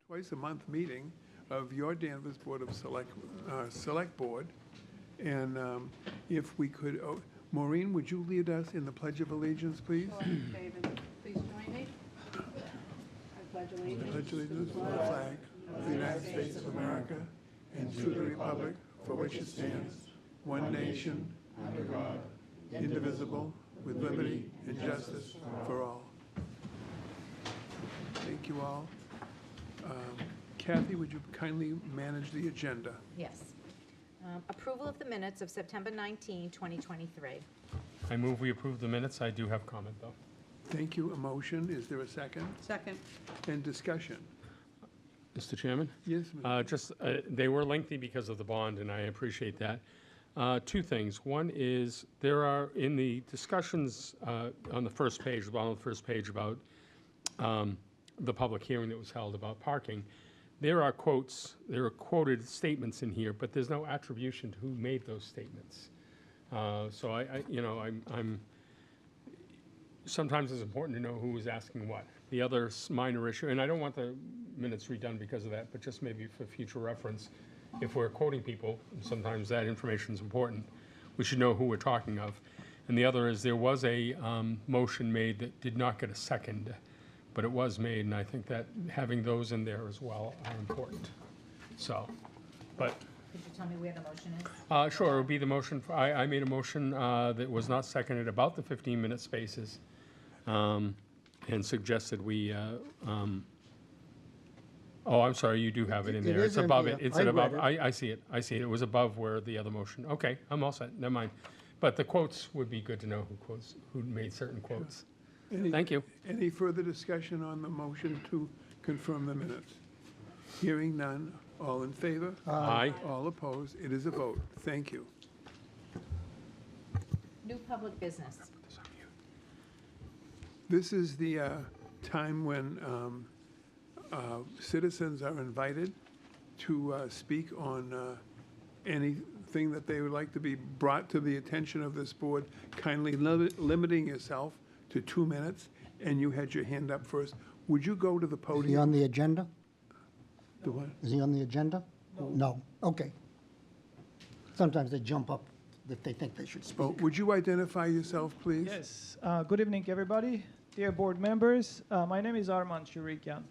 twice-a-month meeting of your Danvers Board of Select Board. And if we could, Maureen, would you lead us in the Pledge of Allegiance, please? Sure, David, please join me. I pledge allegiance. Pledge allegiance to the flag of the United States of America and to the republic for which it stands, one nation, under God, indivisible, with liberty and justice for all. Thank you all. Kathy, would you kindly manage the agenda? Yes. Approval of the minutes of September 19, 2023. I move we approve the minutes. I do have comment, though. Thank you. A motion. Is there a second? Second. And discussion? Mr. Chairman? Yes, Mr. They were lengthy because of the bond, and I appreciate that. Two things. One is there are, in the discussions on the first page, the bottom of the first page about the public hearing that was held about parking, there are quotes, there are quoted statements in here, but there's no attribution to who made those statements. So I'm sometimes it's important to know who was asking what. The other minor issue, and I don't want the minutes redone because of that, but just maybe for future reference, if we're quoting people, and sometimes that information is important, we should know who we're talking of. And the other is there was a motion made that did not get a second, but it was made, and I think that having those in there as well are important. So, but. Could you tell me where the motion is? Sure, it would be the motion, I made a motion that was not seconded about the 15-minute spaces and suggested we, oh, I'm sorry, you do have it in there. It's above it. It's above, I see it. I see it. It was above where the other motion. Okay, I'm all set. Never mind. But the quotes would be good to know who made certain quotes. Thank you. Any further discussion on the motion to confirm the minutes? Hearing none. All in favor? Aye. All opposed? It is a vote. Thank you. New public business. This is the time when citizens are invited to speak on anything that they would like to be brought to the attention of this board, kindly limiting yourself to 2 minutes, and you had your hand up first. Would you go to the podium? Is he on the agenda? The what? Is he on the agenda? No. Okay. Sometimes they jump up if they think they should speak. Oh, would you identify yourself, please? Yes. Good evening, everybody. Dear board members, my name is Arman Shurikian.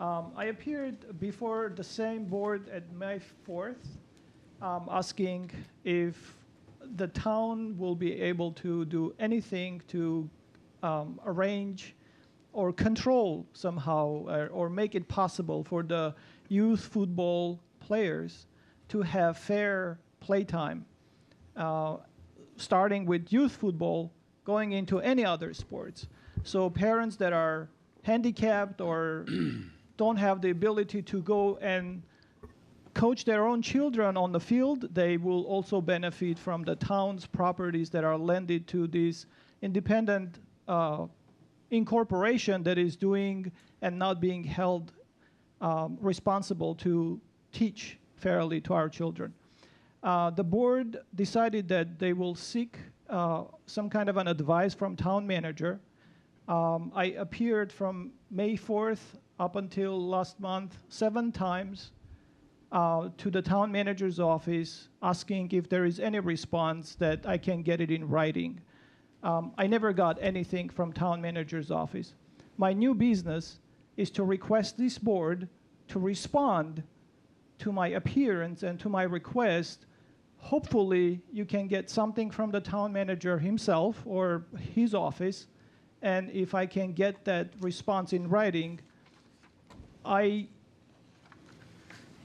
I appeared before the same board at May 4th asking if the town will be able to do anything to arrange or control somehow or make it possible for the youth football players to have fair playtime, starting with youth football, going into any other sports. So parents that are handicapped or don't have the ability to go and coach their own children on the field, they will also benefit from the town's properties that are lended to this independent incorporation that is doing and not being held responsible to teach fairly to our children. The board decided that they will seek some kind of an advice from town manager. I appeared from May 4th up until last month 7 times to the town manager's office asking if there is any response that I can get it in writing. I never got anything from town manager's office. My new business is to request this board to respond to my appearance and to my request. Hopefully you can get something from the town manager himself or his office, and if I can get that response in writing, I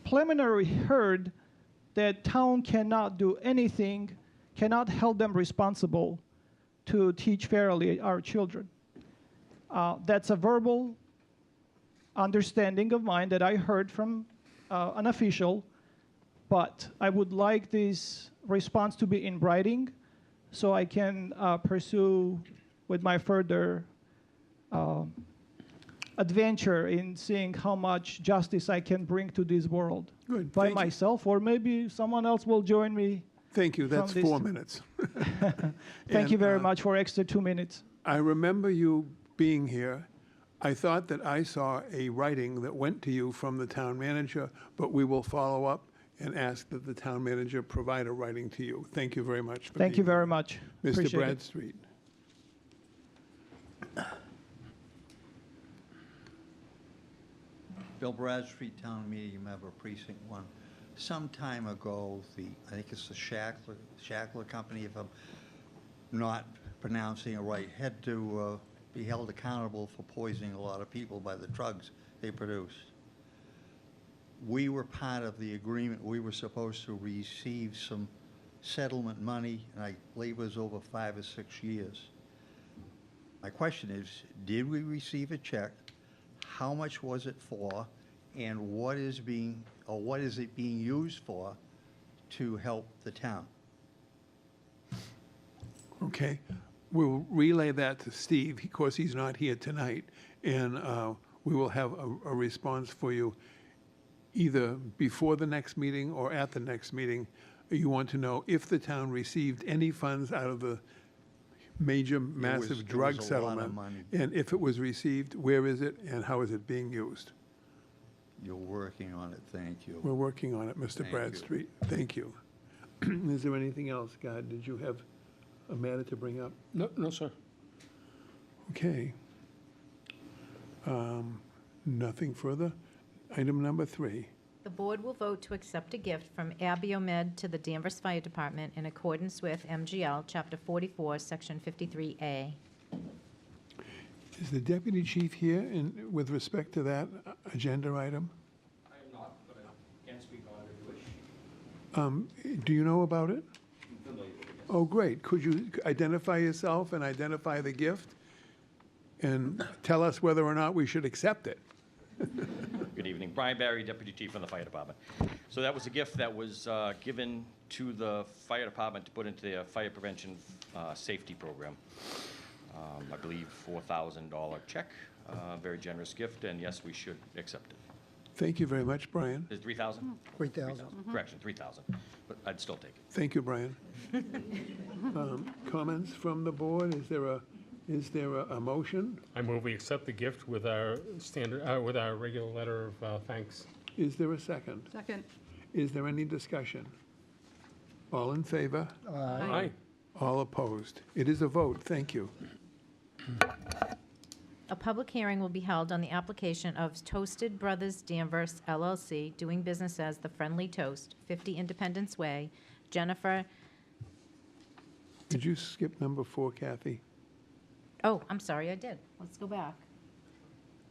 preliminarily heard that town cannot do anything, cannot hold them responsible to teach fairly our children. That's a verbal understanding of mine that I heard from an official, but I would like this response to be in writing so I can pursue with my further adventure in seeing how much justice I can bring to this world. Good. By Thank you. myself, or maybe someone else will join me. Thank you. That's 4 minutes. Thank you very much for extra 2 minutes. I remember you being here. I thought that I saw a writing that went to you from the town manager, but we will follow up and ask that the town manager provide a writing to you. Thank you very much. Thank you very much. Mr. Appreciate it. Bradstreet. Bill Bradstreet, Town Meeting Member, Precinct 1. Some time ago, I think it's the Shackler Company, if I'm not pronouncing it right, had to be held accountable for poisoning a lot of people by the drugs they produced. We were part of the agreement. We were supposed to receive some settlement money, and I believe it was over 5 or 6 years. My question is, did we receive a check? How much was it for? And what is it being used for to help the town? Okay. We'll relay that to Steve. Of course, he's not here tonight. And we will have a response for you either before the next meeting or at the next meeting. You want to know if the town received any funds out of the major, massive drug was a lot of settlement. money. And if it was received, where is it and how is it being used? You're working on it, thank you. We're working on it, Mr. Thank you. Bradstreet. Thank you. Is there anything else, God? Did you have a matter to bring up? No, no, sir. Okay. Nothing further. Item number 3. The board will vote to accept a gift from Abiomed to the Danvers Fire Department in accordance with MGL Chapter 44, Section 53A. Is the deputy chief here with respect to that agenda item? I am not, but I can speak on it if you wish. Do you know about it? I'm familiar with it. Oh, great. Could you identify yourself and identify the gift? And tell us whether or not we should accept it. Good evening. Brian Barry, Deputy Chief from the Fire Department. So that was a gift that was given to the Fire Department to put into their fire prevention safety program. I believe $4,000 check, very generous gift, and yes, we should accept it. Thank you very much, Brian. Is it 3,000? 3,000. Correction, 3,000, but I'd still take it. Thank you, Brian. Comments from the board? Is there a motion? I move we accept the gift with our with our regular letter of thanks. Is there a second? Second. Is there any discussion? All in favor? Aye. All opposed? It is a vote. Thank you. A public hearing will be held on the application of Toasted Brothers Danvers LLC, doing business as The Friendly Toast, 50 Independence Way, Jennifer. Did you skip number 4, Kathy? Oh, I'm sorry, I did. Let's go back.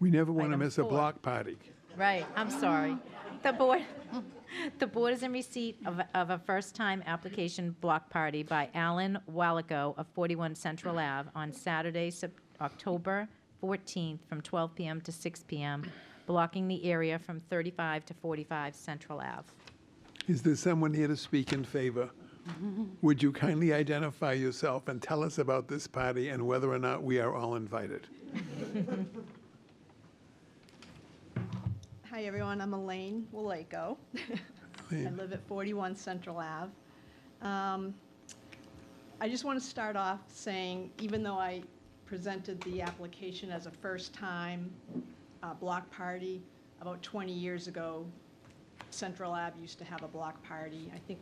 We never want to Item miss a 4. block party. Right, I'm sorry. The board is in receipt of a first-time application block party by Alan Walico of 41 Central Ave on Saturday, October 14th, from 12 p.m. to 6 p.m., blocking the area from 35 to 45 Central Ave. Is there someone here to speak in favor? Would you kindly identify yourself and tell us about this party and whether or not we are all invited? Hi, everyone. I'm Elaine Waleko. I live at 41 Central Ave. I just want to start off saying, even though I presented the application as a first-time block party about 20 years ago, Central Ave used to have a block party. I think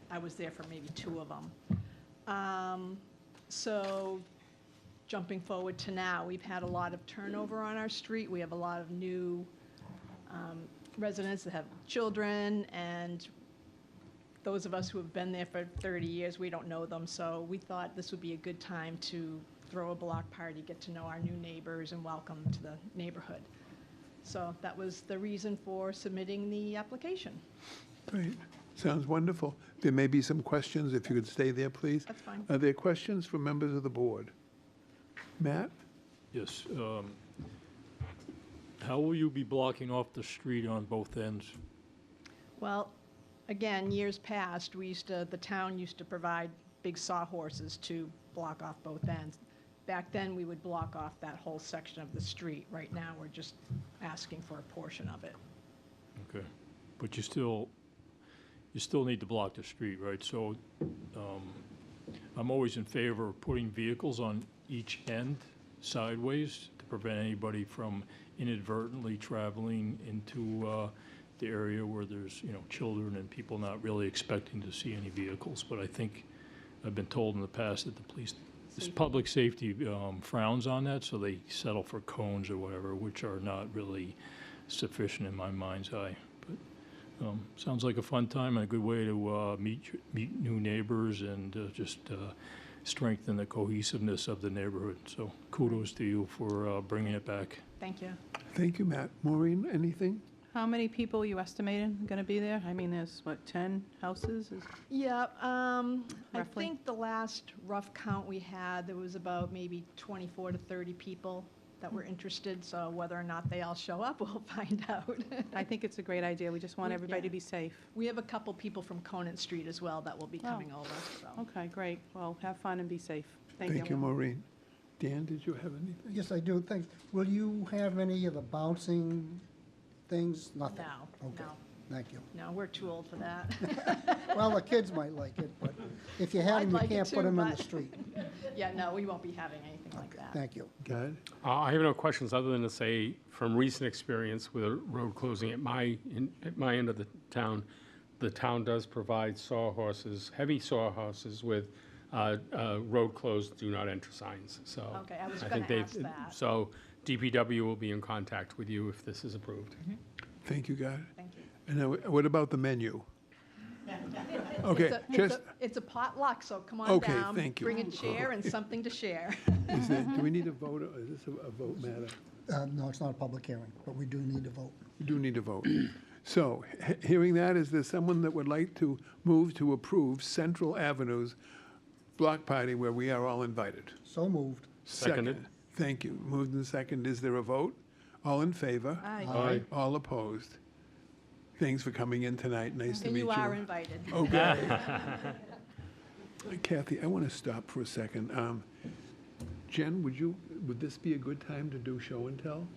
I was there for maybe 2 of them. So jumping forward to now, we've had a lot of turnover on our street. We have a lot of new residents that have children, and those of us who have been there for 30 years, we don't know them. So we thought this would be a good time to throw a block party, get to know our new neighbors, and welcome to the neighborhood. So that was the reason for submitting the application. Great. Sounds wonderful. There may be some questions. If you could stay there, please. That's fine. Are there questions from members of the board? Matt? Yes. How will you be blocking off the street on both ends? Well, again, years past, the town used to provide big sawhorses to block off both ends. Back then, we would block off that whole section of the street. Right now, we're just asking for a portion of it. Okay. But you still need to block the street, right? So I'm always in favor of putting vehicles on each end sideways to prevent anybody from inadvertently traveling into the area where there's, children and people not really expecting to see any vehicles. But I think I've been told in the past that the police, this public safety frowns on that, so they settle for cones or whatever, which are not really sufficient in my mind's eye. But sounds like a fun time and a good way to meet new neighbors and just strengthen the cohesiveness of the neighborhood. So kudos to you for bringing it back. Thank you. Thank you, Matt. Maureen, anything? How many people you estimating going to be there? I mean, there's, what, 10 houses? Yeah, I Roughly? think the last rough count we had, there was about maybe 24 to 30 people that were interested, so whether or not they all show up, we'll find out. I think it's a great idea. We just want We- everybody yeah. to be safe. We have a couple people from Conant Street as well that will be Oh. coming over, so. Okay, great. Well, have fun and be safe. Thank you, Maureen. Dan, did you have anything? Yes, I do, thanks. Will you have any of the bouncing things? Nothing? No, Okay, no, thank you. no, we're too old for that. Well, the kids might like it, but if you I'd have them, like you it can't put too, them in the but- street. Yeah, no, we won't be having anything like that. Thank you. Good. I have no questions other than to say, from recent experience with a road closing at my end of the town does provide sawhorses, heavy sawhorses with road closed, do not enter signs. So Okay, I was think gonna they've- ask that. So DPW will be in contact with you if this is approved. Thank you, guys. Thank you. And now, what about the menu? Okay, just, It's a potluck, so come on Okay, down. thank you. Bring a chair and something to share. do we need a vote, or is this a vote matter? No, it's not a public hearing, but we do need to vote. We do need to vote. So, hearing that, is there someone that would like to move to approve Central Avenue's block party where we are all invited? So moved. Seconded. Thank you. Moved and second. Is there a vote? All in favor? Aye. All opposed? Thanks for coming in tonight. Nice to And meet you. you are invited. Okay. Kathy, I want to stop for a second. Jen, would this be a good time to do show and tell?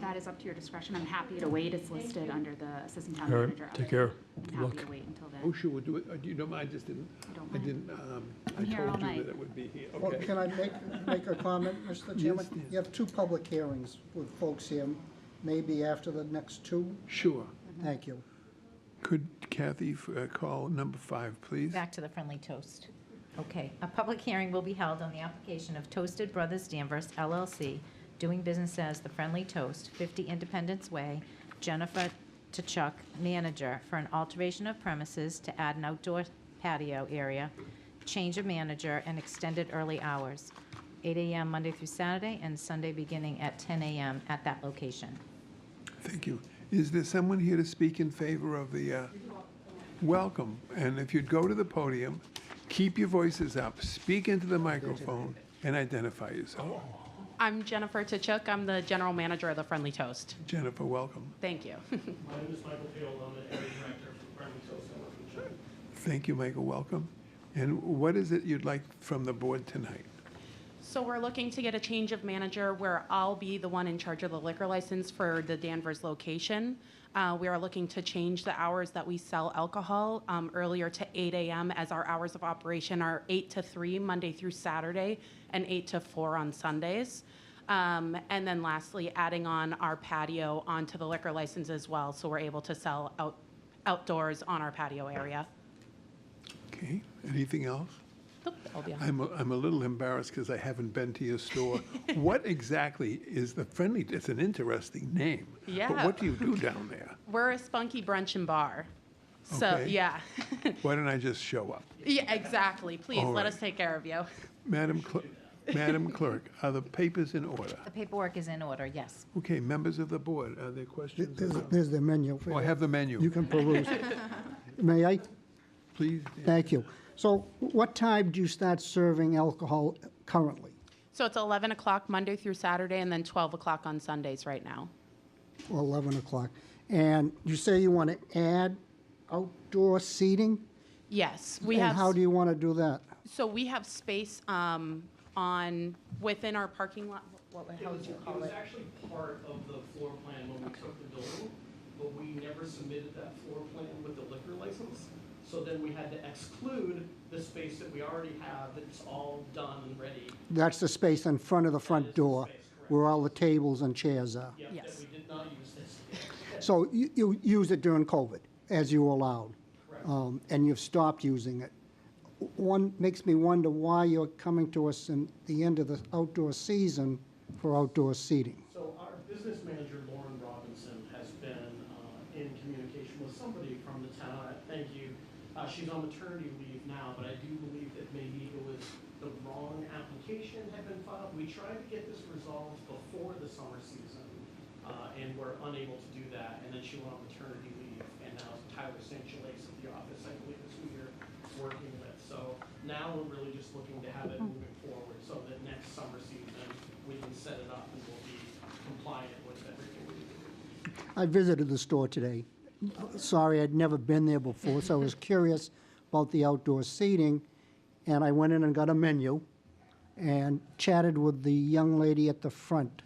That is up to your discretion. I'm happy to wait. It's listed under the assistant town All right, manager. take care. I'm Good happy luck. to wait until Oh, then. sure, we'll do it. You don't mind, I just didn't, I don't I mind. didn't, I I'm here all told you night. that it would be here. Well, Okay. can I make a comment, Mr. Chairman? Dan. You have two public hearings with folks here, maybe after the next two? Sure. Thank you. Could Kathy call number 5, please? Back to the friendly toast. Okay, a public hearing will be held on the application of Toasted Brothers Danvers LLC, doing business as The Friendly Toast, 50 Independence Way, Jennifer Tachuk, manager, for an alteration of premises to add an outdoor patio area, change of manager, and extended early hours, 8 a.m. Monday through Saturday, and Sunday beginning at 10 a.m. at that location. Thank you. Is there someone here to speak in favor of the, welcome? And if you'd go to the podium, keep your voices up, speak into the microphone, and identify yourself. I'm Jennifer Tachuk. I'm the general manager of the Friendly Toast. Jennifer, welcome. Thank you. My name is Michael Peel. I'm the area director for Friendly Toast. Thank you, Michael, welcome. And what is it you'd like from the board tonight? So we're looking to get a change of manager where I'll be the one in charge of the liquor license for the Danvers location. We are looking to change the hours that we sell alcohol earlier to 8 a.m. as our hours of operation are 8 to 3 Monday through Saturday and 8 to 4 on Sundays. And then lastly, adding on our patio onto the liquor license as well, so we're able to sell outdoors on our patio area. Okay, anything else? Nope, that'll be all. I'm a little embarrassed because I haven't been to your store. What exactly is the Friendly, it's an interesting name. But Yeah. what do you do down there? We're a spunky brunch and bar. So, Okay. yeah. Why don't I just show up? Yeah, exactly. Please, All let right. us take care of you. Madam Clerk, are the papers in order? The paperwork is in order, yes. Okay, members of the board, are there questions? There's the menu. Oh, I have the menu. You can peruse. May I? Please, Dan. Thank you. So what time do you start serving alcohol currently? So it's 11 o'clock Monday through Saturday, and then 12 o'clock on Sundays right now. 11 o'clock. And you say you want to add outdoor seating? Yes, we And have. how do you want to do that? So we have space within our parking lot. How would you call It was it? actually part of the floor plan when we took the building, but we never submitted that floor plan with the liquor license. So then we had to exclude the space that we already have that's all done and ready. That's the space in front of the front door where all the tables and chairs are. Yes. We did not use this. So you use it during COVID, as you allowed? And you've stopped using it. One makes me wonder why you're coming to us in the end of the outdoor season for outdoor seating. So our business manager, Lauren Robinson, has been in communication with somebody from the town. Thank you. She's on maternity leave now, but I do believe that maybe it was the wrong application had been filed. We tried to get this resolved before the summer season, and we're unable to do that. And then she went on maternity leave, and now Tyler St. Chalace at the office, I believe, is who you're working with. So now we're really just looking to have it moving forward so that next summer season, we can set it up and we'll be compliant with everything we need to do. I visited the store today. Sorry, I'd never been there before, so I was curious about the outdoor seating, and I went in and got a menu and chatted with the young lady at the front.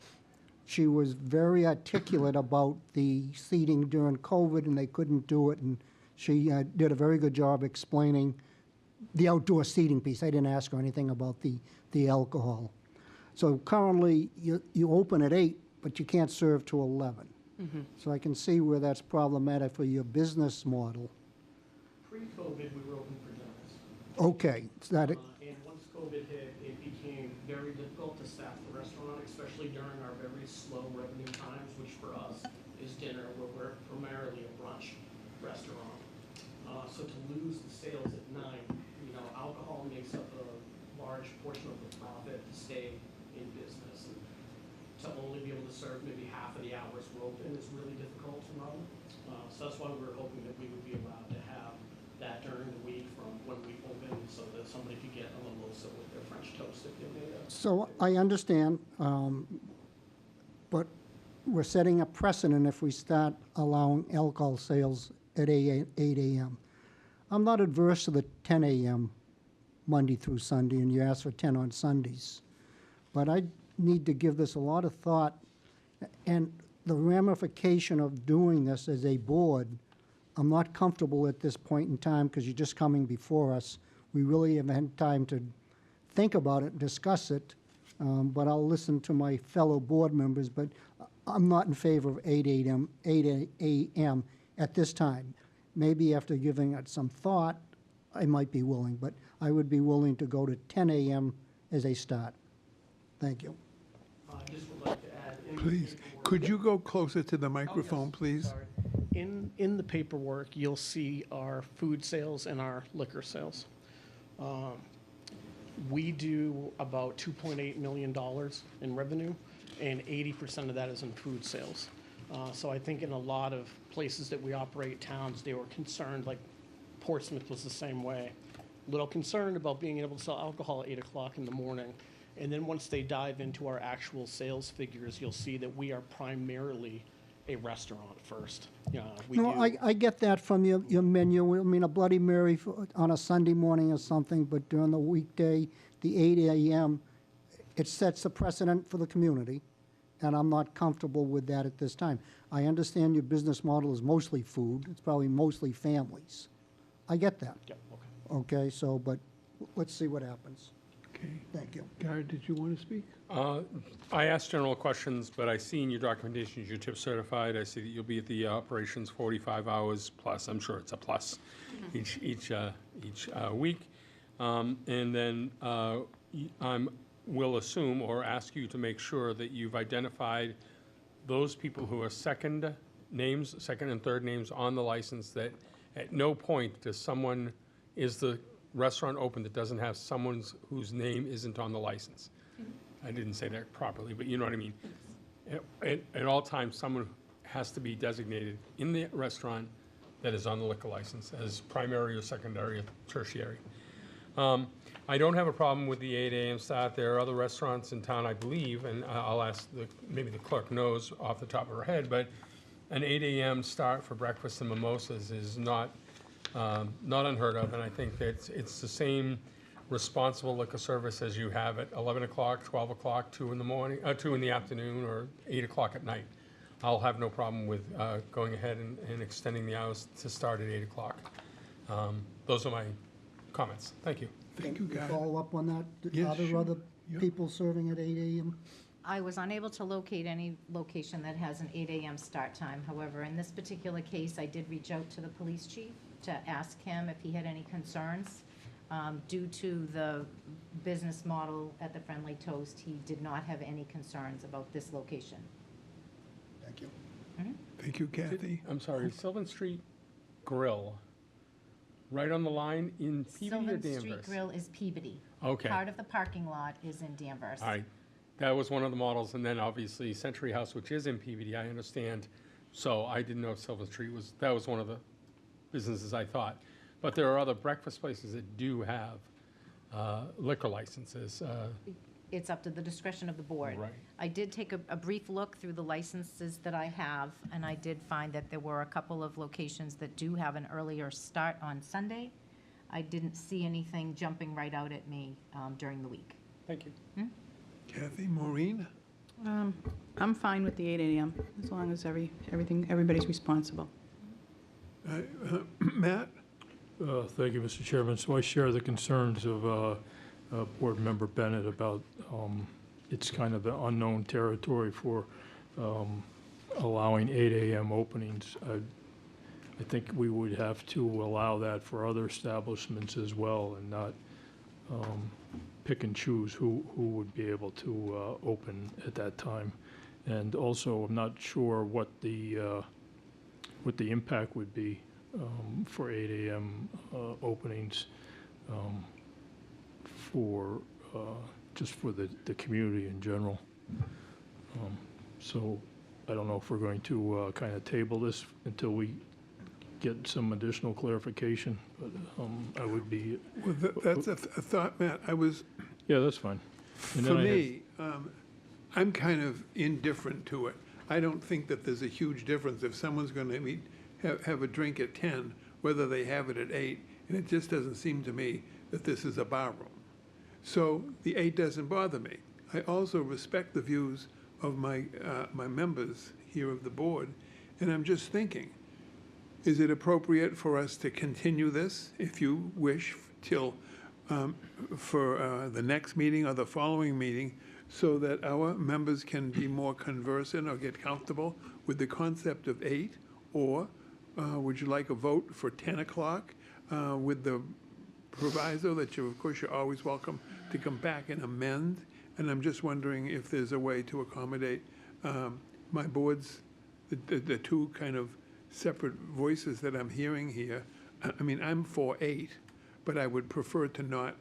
She was very articulate about the seating during COVID, and they couldn't do it, and she did a very good job explaining the outdoor seating piece. I didn't ask her anything about the alcohol. So currently, you open at 8, but you can't serve till 11. So I can see where that's problematic for your business model. Pre-COVID, we were open for dinners. Okay, so that, And once COVID hit, it became very difficult to staff the restaurant, especially during our very slow revenue times, which for us is dinner, where we're primarily a brunch restaurant. So to lose the sales at 9, alcohol makes up a large portion of the profit to stay in business. And to only be able to serve maybe half of the hours we're open is really difficult to run. So that's why we were hoping that we would be allowed to have that during the week from when we open, so that somebody could get a mimosa with their French toast if they made it. so I understand, but we're setting a precedent if we start allowing alcohol sales at 8 a.m. I'm not adverse to the 10 a.m. Monday through Sunday, and you ask for 10 on Sundays. But I need to give this a lot of thought, and the ramification of doing this as a board, I'm not comfortable at this point in time because you're just coming before us. We really haven't had time to think about it, discuss it, but I'll listen to my fellow board members, but I'm not in favor of 8 a.m. at this time. Maybe after giving it some thought, I might be willing, but I would be willing to go to 10 a.m. as a start. Thank you. I just would like to add. in the Please, paperwork- could you go closer to the microphone, please? Sorry. In the paperwork, you'll see our food sales and our liquor sales. We do about $2.8 million in revenue, and 80% of that is in food sales. So I think in a lot of places that we operate, towns, they were concerned, like Portsmouth was the same way. Little concerned about being able to sell alcohol at 8 o'clock in the morning. And then once they dive into our actual sales figures, you'll see that we are primarily a restaurant first. No, I get that from your menu. I mean, a Bloody Mary on a Sunday morning or something, but during the weekday, the 8 a.m., it sets a precedent for the community, and I'm not comfortable with that at this time. I understand your business model is mostly food. It's probably mostly families. I get that. Yeah, okay. Okay, so, but let's see what happens. Okay. Thank you. Gary, did you want to speak? I asked general questions, but I see in your documentation you're tip certified. I see that you'll be at the operations 45 hours plus. I'm sure it's a plus each week. And then I will assume or ask you to make sure that you've identified those people who are second and third names on the license, that at no point is the restaurant open that doesn't have someone whose name isn't on the license. I didn't say that properly, but you know what I mean. At all times, someone has to be designated in the restaurant that is on the liquor license as primary or secondary or tertiary. I don't have a problem with the 8 a.m. start. There are other restaurants in town, I believe, and I'll ask, maybe the clerk knows off the top of her head, but an 8 a.m. start for breakfast and mimosas is not unheard of, and I think that it's the same responsible liquor service as you have at 11 o'clock, 12 o'clock, 2 in the morning, 2 in the afternoon, or 8 o'clock at night. I'll have no problem with going ahead and extending the hours to start at 8 o'clock. Those are my comments. Thank you. Thank you, Gary. Follow up on that? Yes, Are there sure. other Yep. people serving at 8 AM? I was unable to locate any location that has an 8 AM start time. However, in this particular case, I did reach out to the police chief to ask him if he had any concerns. Due to the business model at the Friendly Toast, he did not have any concerns about this location. Thank you. Thank you, Kathy. I'm sorry, Sylvan Street Grill, right on the line in Peabody or Sylvan Danvers? Street Grill is Peabody. Okay. Part of the parking lot is in Danvers. All right, that was one of the models, and then obviously Century House, which is in Peabody, I understand. So I didn't know if Sylvan Street was, that was one of the businesses I thought. But there are other breakfast places that do have liquor licenses. It's up to the discretion of the board. Right. I did take a brief look through the licenses that I have, and I did find that there were a couple of locations that do have an earlier start on Sunday. I didn't see anything jumping right out at me during the week. Thank you. Kathy, Maureen? I'm fine with the 8 AM, as long as everybody's responsible. Matt? Thank you, Mr. Chairman. So I share the concerns of Board Member Bennett about it's kind of the unknown territory for allowing 8 AM openings. I think we would have to allow that for other establishments as well and not pick and choose who would be able to open at that time. And also, I'm not sure what the impact would be for 8 AM openings for just for the community in general. So I don't know if we're going to kind of table this until we get some additional clarification, but I would be. Well, that's a thought, Matt. Yeah, that's fine. And For then I have- me, I'm kind of indifferent to it. I don't think that there's a huge difference if someone's going to have a drink at 10, whether they have it at 8, and it just doesn't seem to me that this is a bar room. So the 8 doesn't bother me. I also respect the views of my members here of the board, and I'm just thinking, is it appropriate for us to continue this, if you wish, till for the next meeting or the following meeting, so that our members can be more conversant or get comfortable with the concept of 8? Or would you like a vote for 10 o'clock with the proviso that you, of course, you're always welcome to come back and amend? And I'm just wondering if there's a way to accommodate my board's, the two kind of separate voices that I'm hearing here. I mean, I'm for 8, but I would prefer to not.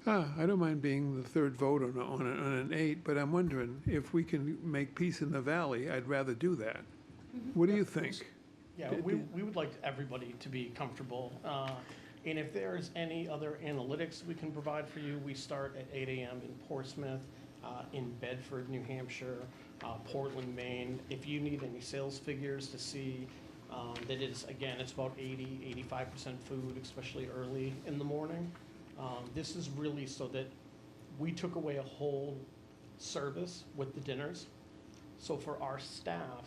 I don't mind being the third vote on an 8, but I'm wondering if we can make peace in the valley, I'd rather do that. What do you think? Yeah, we would like everybody to be comfortable. And if there's any other analytics we can provide for you, we start at 8 AM in Portsmouth, in Bedford, New Hampshire, Portland, Maine. If you need any sales figures to see that it's, again, it's about 85% food, especially early in the morning. This is really so that we took away a whole service with the dinners. So for our staff,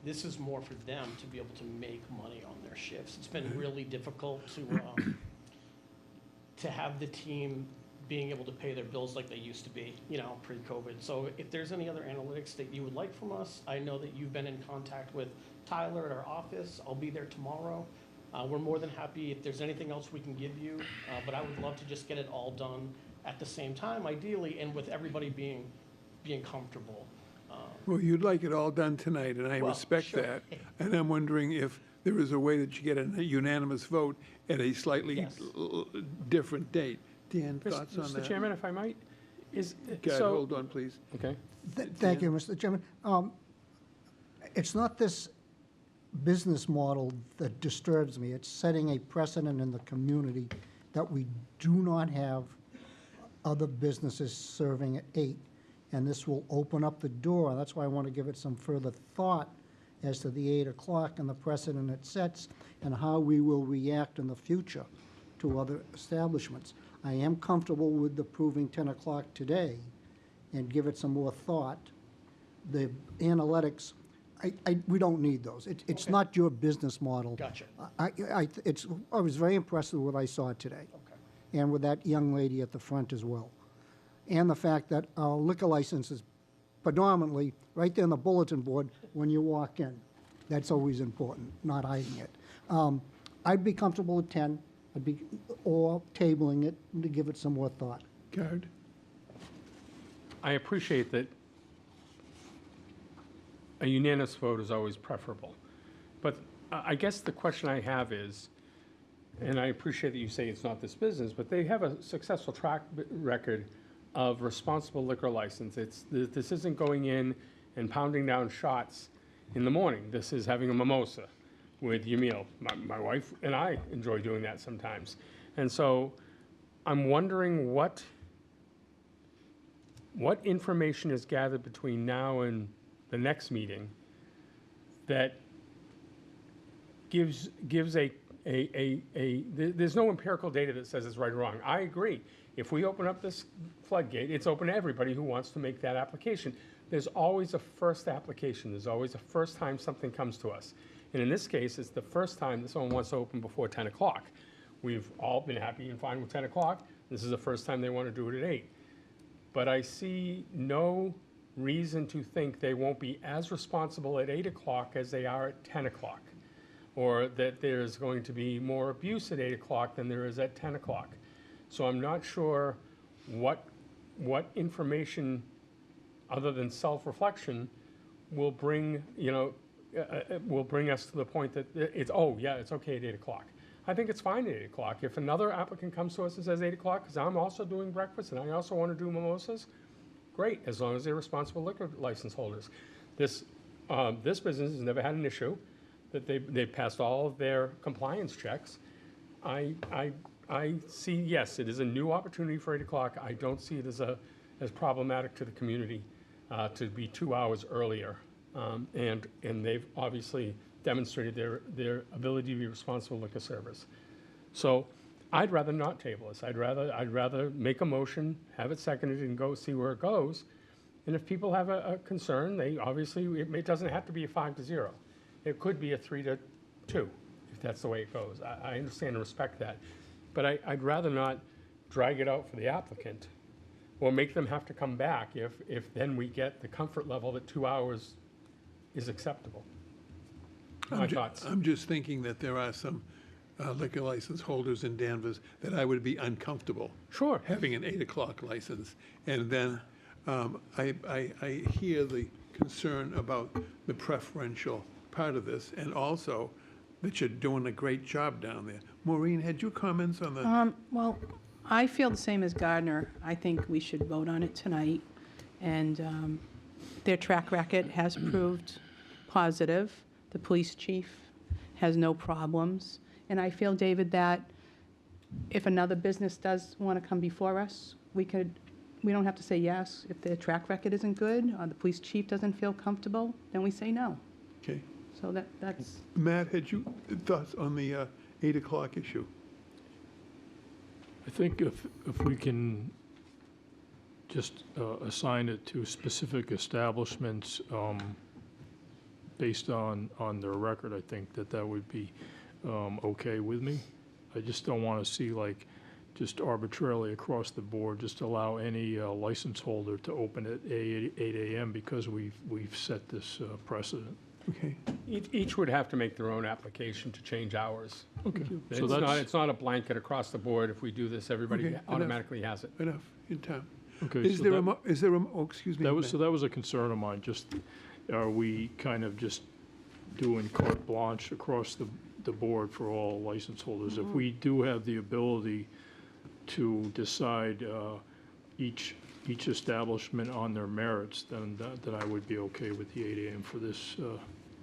this is more for them to be able to make money on their shifts. It's been really difficult to have the team being able to pay their bills like they used to be, pre-COVID. So if there's any other analytics that you would like from us, I know that you've been in contact with Tyler at our office. I'll be there tomorrow. We're more than happy if there's anything else we can give you, but I would love to just get it all done at the same time, ideally, and with everybody being comfortable. Well, you'd like it all done tonight, and I Well, respect sure. that. And I'm wondering if there is a way that you get a unanimous vote at a slightly Yes. different date. Dan, thoughts on that? Mr. Chairman, if I might, God, so, hold on, please. okay. Thank you, Mr. Chairman. It's not this business model that disturbs me. It's setting a precedent in the community that we do not have other businesses serving at 8. And this will open up the door. That's why I want to give it some further thought as to the 8 o'clock and the precedent it sets and how we will react in the future to other establishments. I am comfortable with approving 10 o'clock today and give it some more thought. The analytics, we don't need those. It's Okay. not your business model. Gotcha. I was very impressed with what I saw today. Okay. And with that young lady at the front as well. and the fact that our liquor license is predominantly right there on the bulletin board when you walk in. That's always important, not hiding it. I'd be comfortable with 10, or tabling it to give it some more thought. Gard? I appreciate that a unanimous vote is always preferable. But I guess the question I have is, and I appreciate that you say it's not this business, but they have a successful track record of responsible liquor license. This isn't going in and pounding down shots in the morning. This is having a mimosa with your meal. My wife and I enjoy doing that sometimes. And so I'm wondering what information is gathered between now and the next meeting that gives there's no empirical data that says it's right or wrong. I agree. If we open up this floodgate, it's open to everybody who wants to make that application. There's always a first application. There's always a first time something comes to us. And in this case, it's the first time that someone wants to open before 10 o'clock. We've all been happy and fine with 10 o'clock. This is the first time they want to do it at 8. But I see no reason to think they won't be as responsible at 8 o'clock as they are at 10 o'clock, or that there's going to be more abuse at 8 o'clock than there is at 10 o'clock. So I'm not sure what information, other than self-reflection, will bring, will bring us to the point that it's okay at 8 o'clock. I think it's fine at 8 o'clock. If another applicant comes to us and says 8 o'clock, because I'm also doing breakfast and I also want to do mimosas, great, as long as they're responsible liquor license holders. This business has never had an issue, that they've passed all of their compliance checks. I see, yes, it is a new opportunity for 8 o'clock. I don't see it as problematic to the community to be 2 hours earlier. And they've obviously demonstrated their ability to be responsible liquor servers. So I'd rather not table this. I'd rather make a motion, have it seconded, and go see where it goes. And if people have a concern, it doesn't have to be a 5-0. It could be a 3-2, if that's the way it goes. I understand and respect that. But I'd rather not drag it out for the applicant or make them have to come back if then we get the comfort level that 2 hours is acceptable. My thoughts. I'm just thinking that there are some liquor license holders in Danvers that I would be uncomfortable. Sure. Having an 8 o'clock license. And then I hear the concern about the preferential part of this, and also that you're doing a great job down there. Maureen, had you comments on the? Well, I feel the same as Gardner. I think we should vote on it tonight. And their track record has proved positive. The police chief has no problems. And I feel, David, that if another business does want to come before us, we don't have to say yes. If their track record isn't good, or the police chief doesn't feel comfortable, then we say no. Okay. So that's... Matt, had you thoughts on the 8 o'clock issue? I think if we can just assign it to specific establishments based on their record, I think that would be okay with me. I just don't want to see just arbitrarily across the board, just allow any license holder to open at 8 a.m. because we've set this precedent. Okay. Each would have to make their own application to change hours. Okay. It's not a blanket across the board. If we do this, everybody Okay, automatically has it. Enough, in time. Okay. Is there oh, excuse me. So that was a concern of mine. Just, are we kind of just doing carte blanche across the board for all license holders? If we do have the ability to decide each establishment on their merits, then I would be okay with the 8 a.m. for this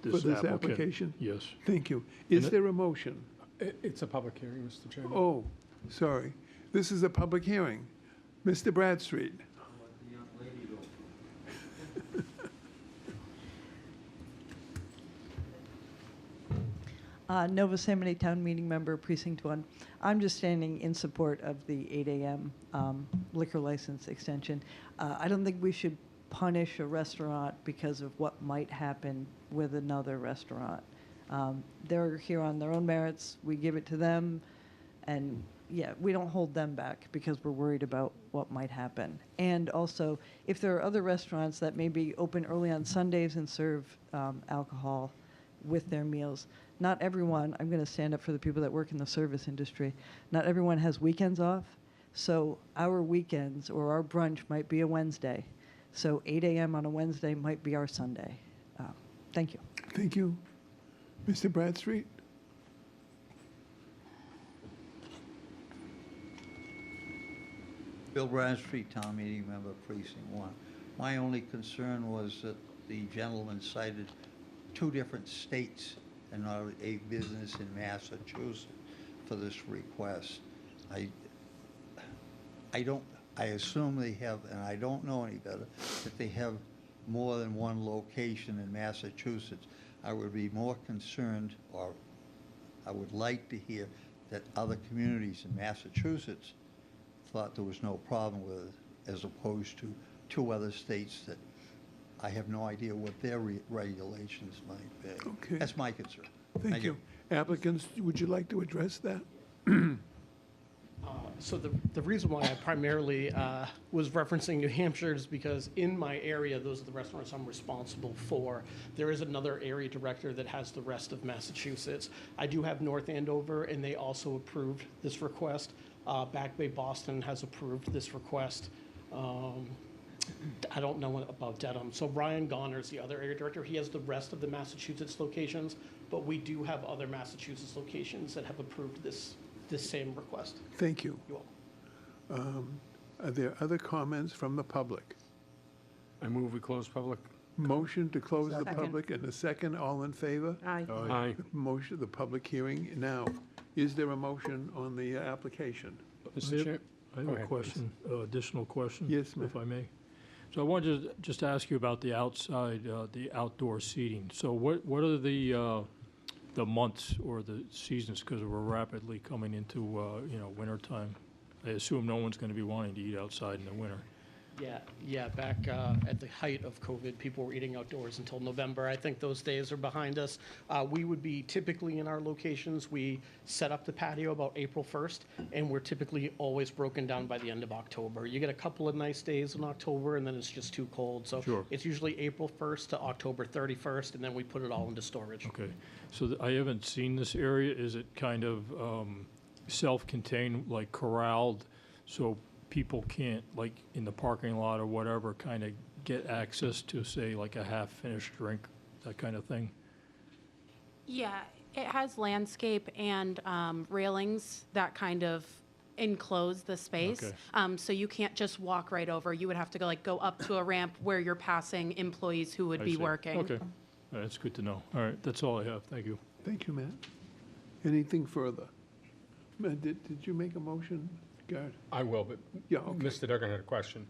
applicant. Application? Yes. Thank you. Is there a motion? It's a public hearing, Mr. Chairman. Oh, sorry. This is a public hearing. Mr. Bradstreet. Nova Yosemite Town Meeting Member, Precinct 1. I'm just standing in support of the 8 a.m. Liquor license extension. I don't think we should punish a restaurant because of what might happen with another restaurant. They're here on their own merits. We give it to them, and yeah, we don't hold them back because we're worried about what might happen. And also, if there are other restaurants that maybe open early on Sundays and serve alcohol with their meals, not everyone, I'm going to stand up for the people that work in the service industry, not everyone has weekends off. So our weekends or our brunch might be a Wednesday. So 8 a.m. on a Wednesday might be our Sunday. Thank you. Thank you. Mr. Bradstreet? Bill Bradstreet, Town Meeting Member, Precinct 1. My only concern was that the gentleman cited 2 different states and not a business in Massachusetts for this request. I assume they have, and I don't know any better, that they have more than one location in Massachusetts. I would be more concerned, or I would like to hear that other communities in Massachusetts thought there was no problem with it, as opposed to 2 other states that I have no idea what their regulations might be. Okay. That's my concern. Thank you. Applicants, would you like to address that? So the reason why I primarily was referencing New Hampshire is because in my area, those are the restaurants I'm responsible for. There is another area director that has the rest of Massachusetts. I do have North Andover, and they also approved this request. Back Bay Boston has approved this request. I don't know about Dedham. So Ryan Goner is the other area director. He has the rest of the Massachusetts locations, but we do have other Massachusetts locations that have approved this same request. Thank you. You're welcome. Are there other comments from the public? I move we close public. Motion to close the Second. public, and a second, all in favor? Aye. Aye. Motion, the public hearing. Now, is there a motion on the application? Mr. Chair? I have Go a ahead, question, additional question. Yes, ma'am. If I may. So I wanted to just ask you about the outside, the outdoor seating. So what are the months or the seasons, because we're rapidly coming into, winter time? I assume no one's going to be wanting to eat outside in the winter. Yeah. Back at the height of COVID, people were eating outdoors until November. I think those days are behind us. We would be typically in our locations, we set up the patio about April 1st, and we're typically always broken down by the end of October. You get a couple of nice days in October, and then it's just too cold. So Sure. it's usually April 1st to October 31st, and then we put it all into storage. Okay, so I haven't seen this area. Is it kind of self-contained, like corralled, so people can't, like in the parking lot or whatever, kind of get access to, say, like a half-finished drink, that kind of thing? Yeah, it has landscape and railings that kind of enclose the space. Okay. So you can't just walk right over. You would have to go up to a ramp where you're passing employees who would I be see. working. Okay, that's good to know. All right, that's all I have. Thank you. Thank you, Matt. Anything further? Matt, did you make a motion, Gard? I will, but Yeah, okay. Mr. Duggan had a question,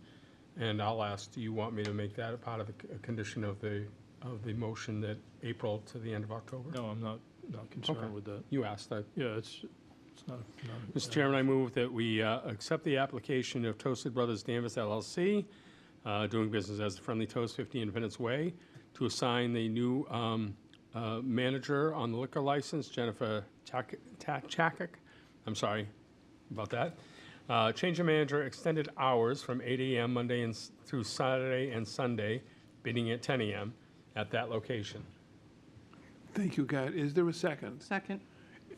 and I'll ask, do you want me to make that a part of the condition of the motion that April to the end of October? No, I'm not Okay. concerned with that. You asked that. Yeah, it's not. Mr. Chairman, I move that we accept the application of Toasted Brothers Danvers LLC, doing business as Friendly Toast, 50 Independence Way, to assign the new manager on the liquor license, Jennifer Chakik. I'm sorry about that. Change of manager, extended hours from 8 a.m. Monday through Saturday and Sunday, beginning at 10 a.m. at that location. Thank you, Gard. Is there a second? Second.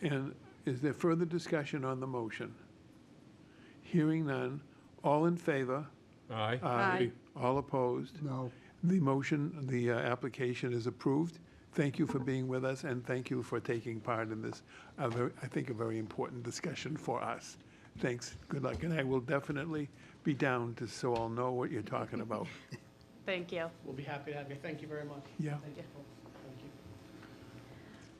And is there further discussion on the motion? Hearing none. All in favor? Aye. Aye. All opposed? No. The motion, the application is approved. Thank you for being with us, and thank you for taking part in this, I think, a very important discussion for us. Thanks. Good luck. And I will definitely be down so I'll know what you're talking about. Thank you. We'll be happy to have you. Thank you very much. Yeah. Thank you. Thank you.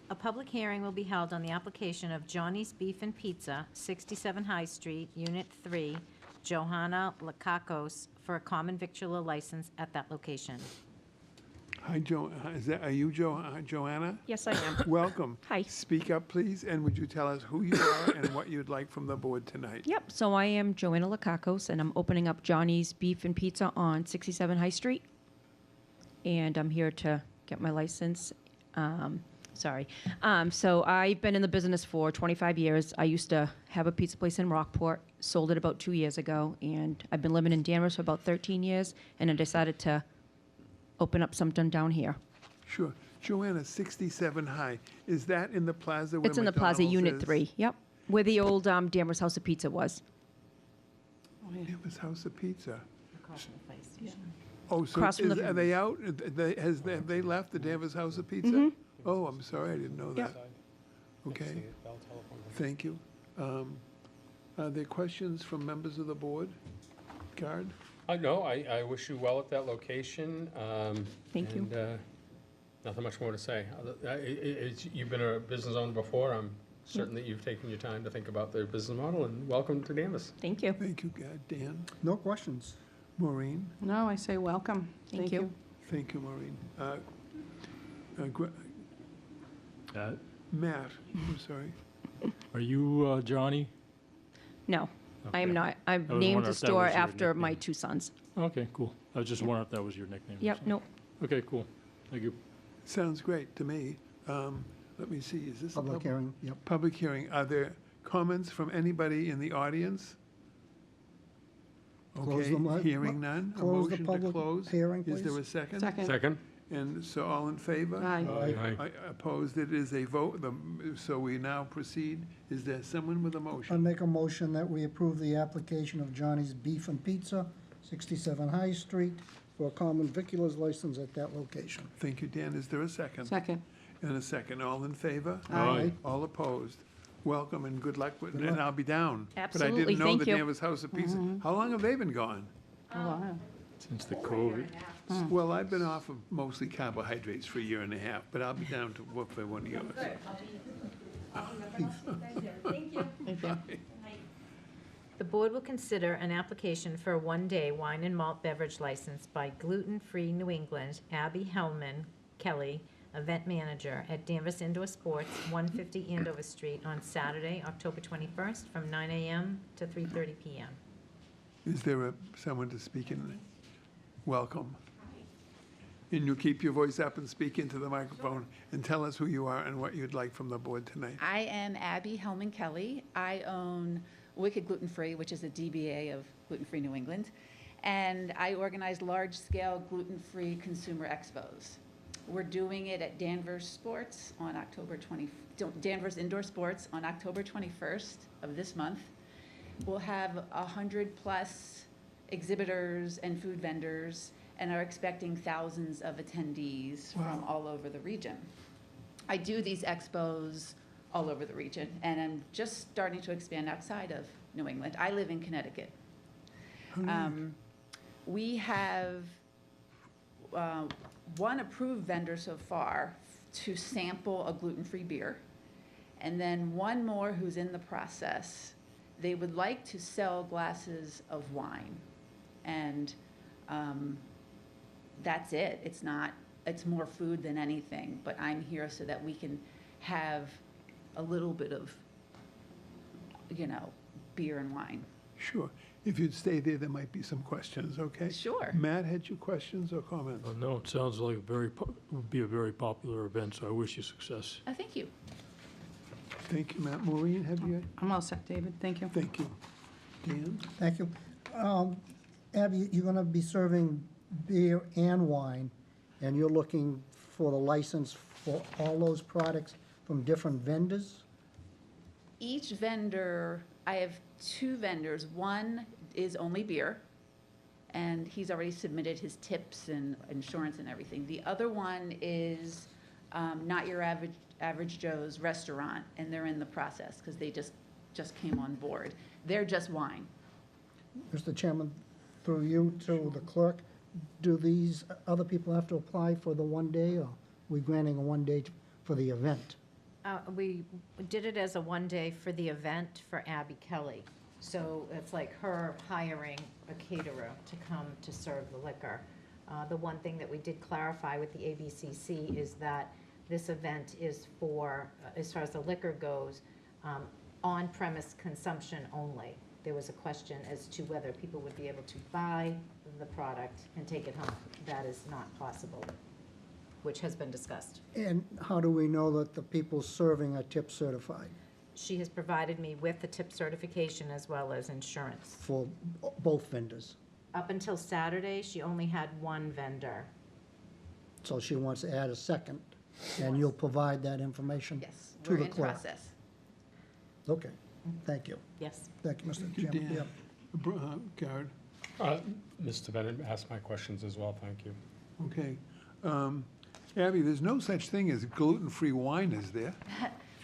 A public hearing will be held on the application of Johnny's Beef and Pizza, 67 High Street, Unit 3, Johanna Lakakos, for a common victualler license at that location. Hi, are you Joanna? Yes, I am. Welcome. Hi. Speak up, please, and would you tell us who you are and what you'd like from the board tonight? Yep, so I am Joanna Lakakos, and I'm opening up Johnny's Beef and Pizza on 67 High Street. And I'm here to get my license. Sorry. So I've been in the business for 25 years. I used to have a pizza place in Rockport, sold it about 2 years ago, and I've been living in Danvers for about 13 years, and I decided to open up something down here. Sure. Joanna, 67 High, is that in the plaza where It's in the plaza, McDonald's Unit is? 3, yep, where the old Danvers House of Pizza was. Danvers House of Pizza. Oh, so Across from are they out? Have they left the Danvers House of Pizza? Mhm. Oh, I'm sorry, I didn't know that. Okay, thank you. Are there questions from members of the board? Guard? No, I wish you well at that location. Thank you. And nothing much more to say. You've been a business owner before. I'm certain that you've taken your time to think about their business model, and welcome to Danvers. Thank you. Thank you, Dan. No questions. Maureen? No, I say welcome. Thank you. Thank you, Maureen. Matt, I'm sorry. Are you Johnny? No, I am Okay. not. I've I was named wondering the if that store was your after my nickname. 2 sons. Okay, cool. I was just wondering if that was your nickname. or Yep, something. nope. Okay, cool. Thank you. Sounds great to me. Let me see, is this a Public hearing, yep. Public hearing. Are there comments from anybody in the audience? Close Okay, the mi- hearing none. A close the motion to public close. hearing, Is there please. a second? Second? And so all in favor? Aye. Aye. Opposed, it is a vote, so we now proceed. Is there someone with a I motion? make a motion that we approve the application of Johnny's Beef and Pizza, 67 High Street, for a common viculars license at that location. Thank you, Dan. Is there a second? Second. And a second. All in favor? Aye. All opposed? Welcome and good luck, Good and luck. I'll be down. But I Absolutely, didn't know thank the you. Danvers House of Pizza. How long have they been gone? Oh, wow. Since the COVID. Well, I've been off of mostly carbohydrates for a year and a half, but I'll be down to work for one of yours. Thank you. The board will consider an application for a one-day wine and malt beverage license by Gluten Free New England, Abby Hellman Kelly, event manager at Danvers Indoor Sports, 150 Andover Street, on Saturday, October 21st, from 9 a.m. to 3:30 p.m. Is there someone to speak in? Welcome. And you keep your voice up and speak into the microphone and tell us who you are and what you'd like from the board tonight. I am Abby Hellman Kelly. I own Wicked Gluten Free, which is a DBA of Gluten Free New England, and I organize large-scale gluten-free consumer expos. We're doing it at Danvers Sports on Danvers Indoor Sports on October 21st of this month. We'll have 100+ exhibitors and food vendors, and are expecting thousands of attendees from all over the region. I do these expos all over the region, and I'm just starting to expand outside of New England. I live in Connecticut. We have one approved vendor so far to sample a gluten-free beer, and then one more who's in the process. They would like to sell glasses of wine, and that's it. It's more food than anything, but I'm here so that we can have a little bit of, beer and wine. Sure. If you'd stay there, there might be some questions, okay? Sure. Matt, had you questions or comments? No, it sounds like would be a very popular event, so I wish you success. Thank you. Thank you, Matt. Maureen, have you? I'm all set, David. Thank you. Thank you. Dan? Thank you. Abby, you're going to be serving beer and wine, and you're looking for the license for all those products from different vendors? Each vendor, I have 2 vendors. One is only beer, and he's already submitted his tips and insurance and everything. The other one is Not Your Average Joe's Restaurant, and they're in the process because they just came on board. They're just wine. Mr. Chairman, through you to the clerk, do these other people have to apply for the one day, or are we granting a one day for the event? We did it as a one-day for the event for Abby Kelly. So it's like her hiring a caterer to come to serve the liquor. The one thing that we did clarify with the ABCC is that this event is for, as far as the liquor goes, on-premise consumption only. There was a question as to whether people would be able to buy the product and take it home. That is not possible. which has been discussed. And how do we know that the people serving are tip certified She has provided me with the tip certification as well as insurance. for both vendors? Up until Saturday, she only had one vendor. So she wants to add a second, and you'll provide that information Yes, to we're the in clerk? process. Okay, thank you. Yes. Thank you, Mr. Thank you, Chairman. Dan. Yep. Garrett, Mr. Bennett asked my questions as well, thank you. okay. Abby, there's no such thing as gluten-free wine, is there?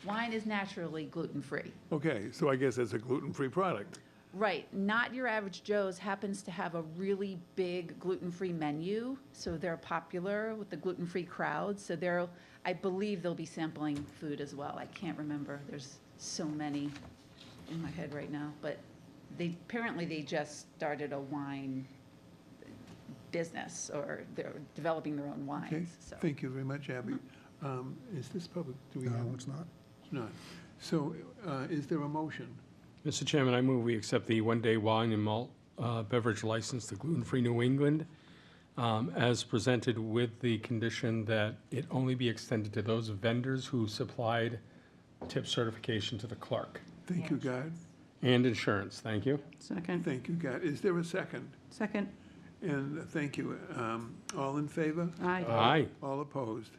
Wine is naturally gluten-free. Okay, so I guess it's a gluten-free product. Right, not your average Joe's happens to have a really big gluten-free menu, so they're popular with the gluten-free crowd. So I believe they'll be sampling food as well. I can't remember, there's so many in my head right now. But apparently they just started a wine business, or they're developing their own Okay, wines, so. thank you very much, Abby. Is this public? Do we have? No, it's not. It's not. So is there a motion? Mr. Chairman, I move we accept the one-day wine and malt beverage license to Gluten Free New England as presented, with the condition that it only be extended to those vendors who supplied tip certification to the clerk. Thank you, Guy. And insurance, thank you. Second. Thank you, Guy. Is there a second? Second. And thank you. All in favor? Aye. Aye. All opposed?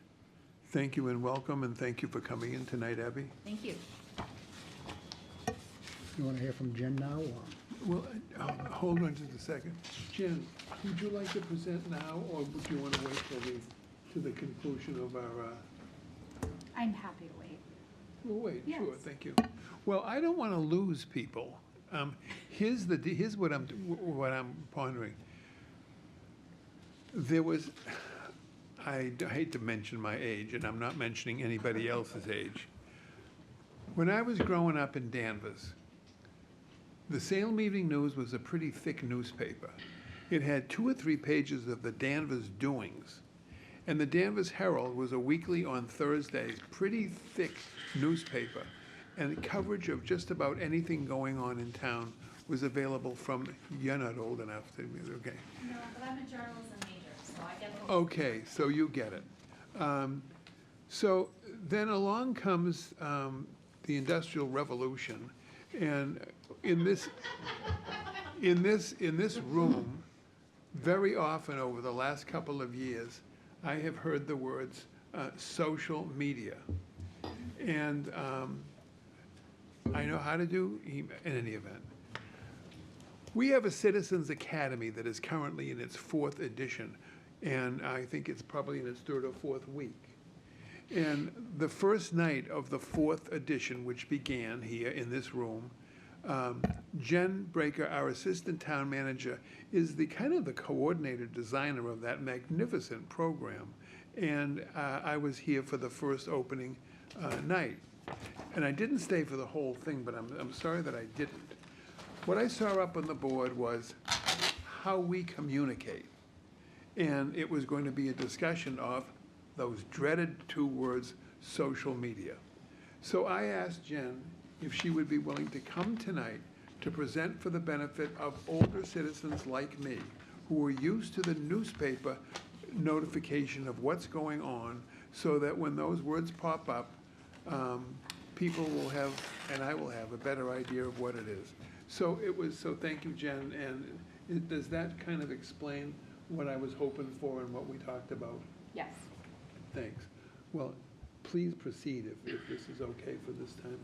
Thank you and welcome, and thank you for coming in tonight, Abby. Thank you. You want to hear from Jen now, or? Well, hold on just a second. Jen, would you like to present now, or would you want to wait to the conclusion of our, I'm happy to wait. we'll wait, sure, Yes. thank you. Well, I don't want to lose people. Here's what I'm pondering. There was, I hate to mention my age, and I'm not mentioning anybody else's age. When I was growing up in Danvers, the Salem Evening News was a pretty thick newspaper. It had 2 or 3 pages of the Danvers doings. And the Danvers Herald was a weekly on Thursdays, pretty thick newspaper. And coverage of just about anything going on in town was available from, you're not old enough to, okay. No, but I'm a journalism major, so I get the. Okay, so you get it. So then along comes the Industrial Revolution, and in this room, very often over the last couple of years, I have heard the words social media, and I know how to do email in any event. We have a Citizens Academy that is currently in its 4th edition, and I think it's probably in its 3rd or 4th week. And the first night of the 4th edition, which began here in this room, Jen Breaker, our assistant town manager, is the kind of the coordinator designer of that magnificent program. And I was here for the first opening night. And I didn't stay for the whole thing, but I'm sorry that I didn't. What I saw up on the board was how we communicate. And it was going to be a discussion of those dreaded 2 words, social media. So I asked Jen if she would be willing to come tonight to present for the benefit of older citizens like me, who are used to the newspaper notification of what's going on, so that when those words pop up, people will have, and I will have, a better idea of what it is. So thank you, Jen, and does that kind of explain what I was hoping for and what we talked about? Yes. Thanks. Well, please proceed if this is okay for this time.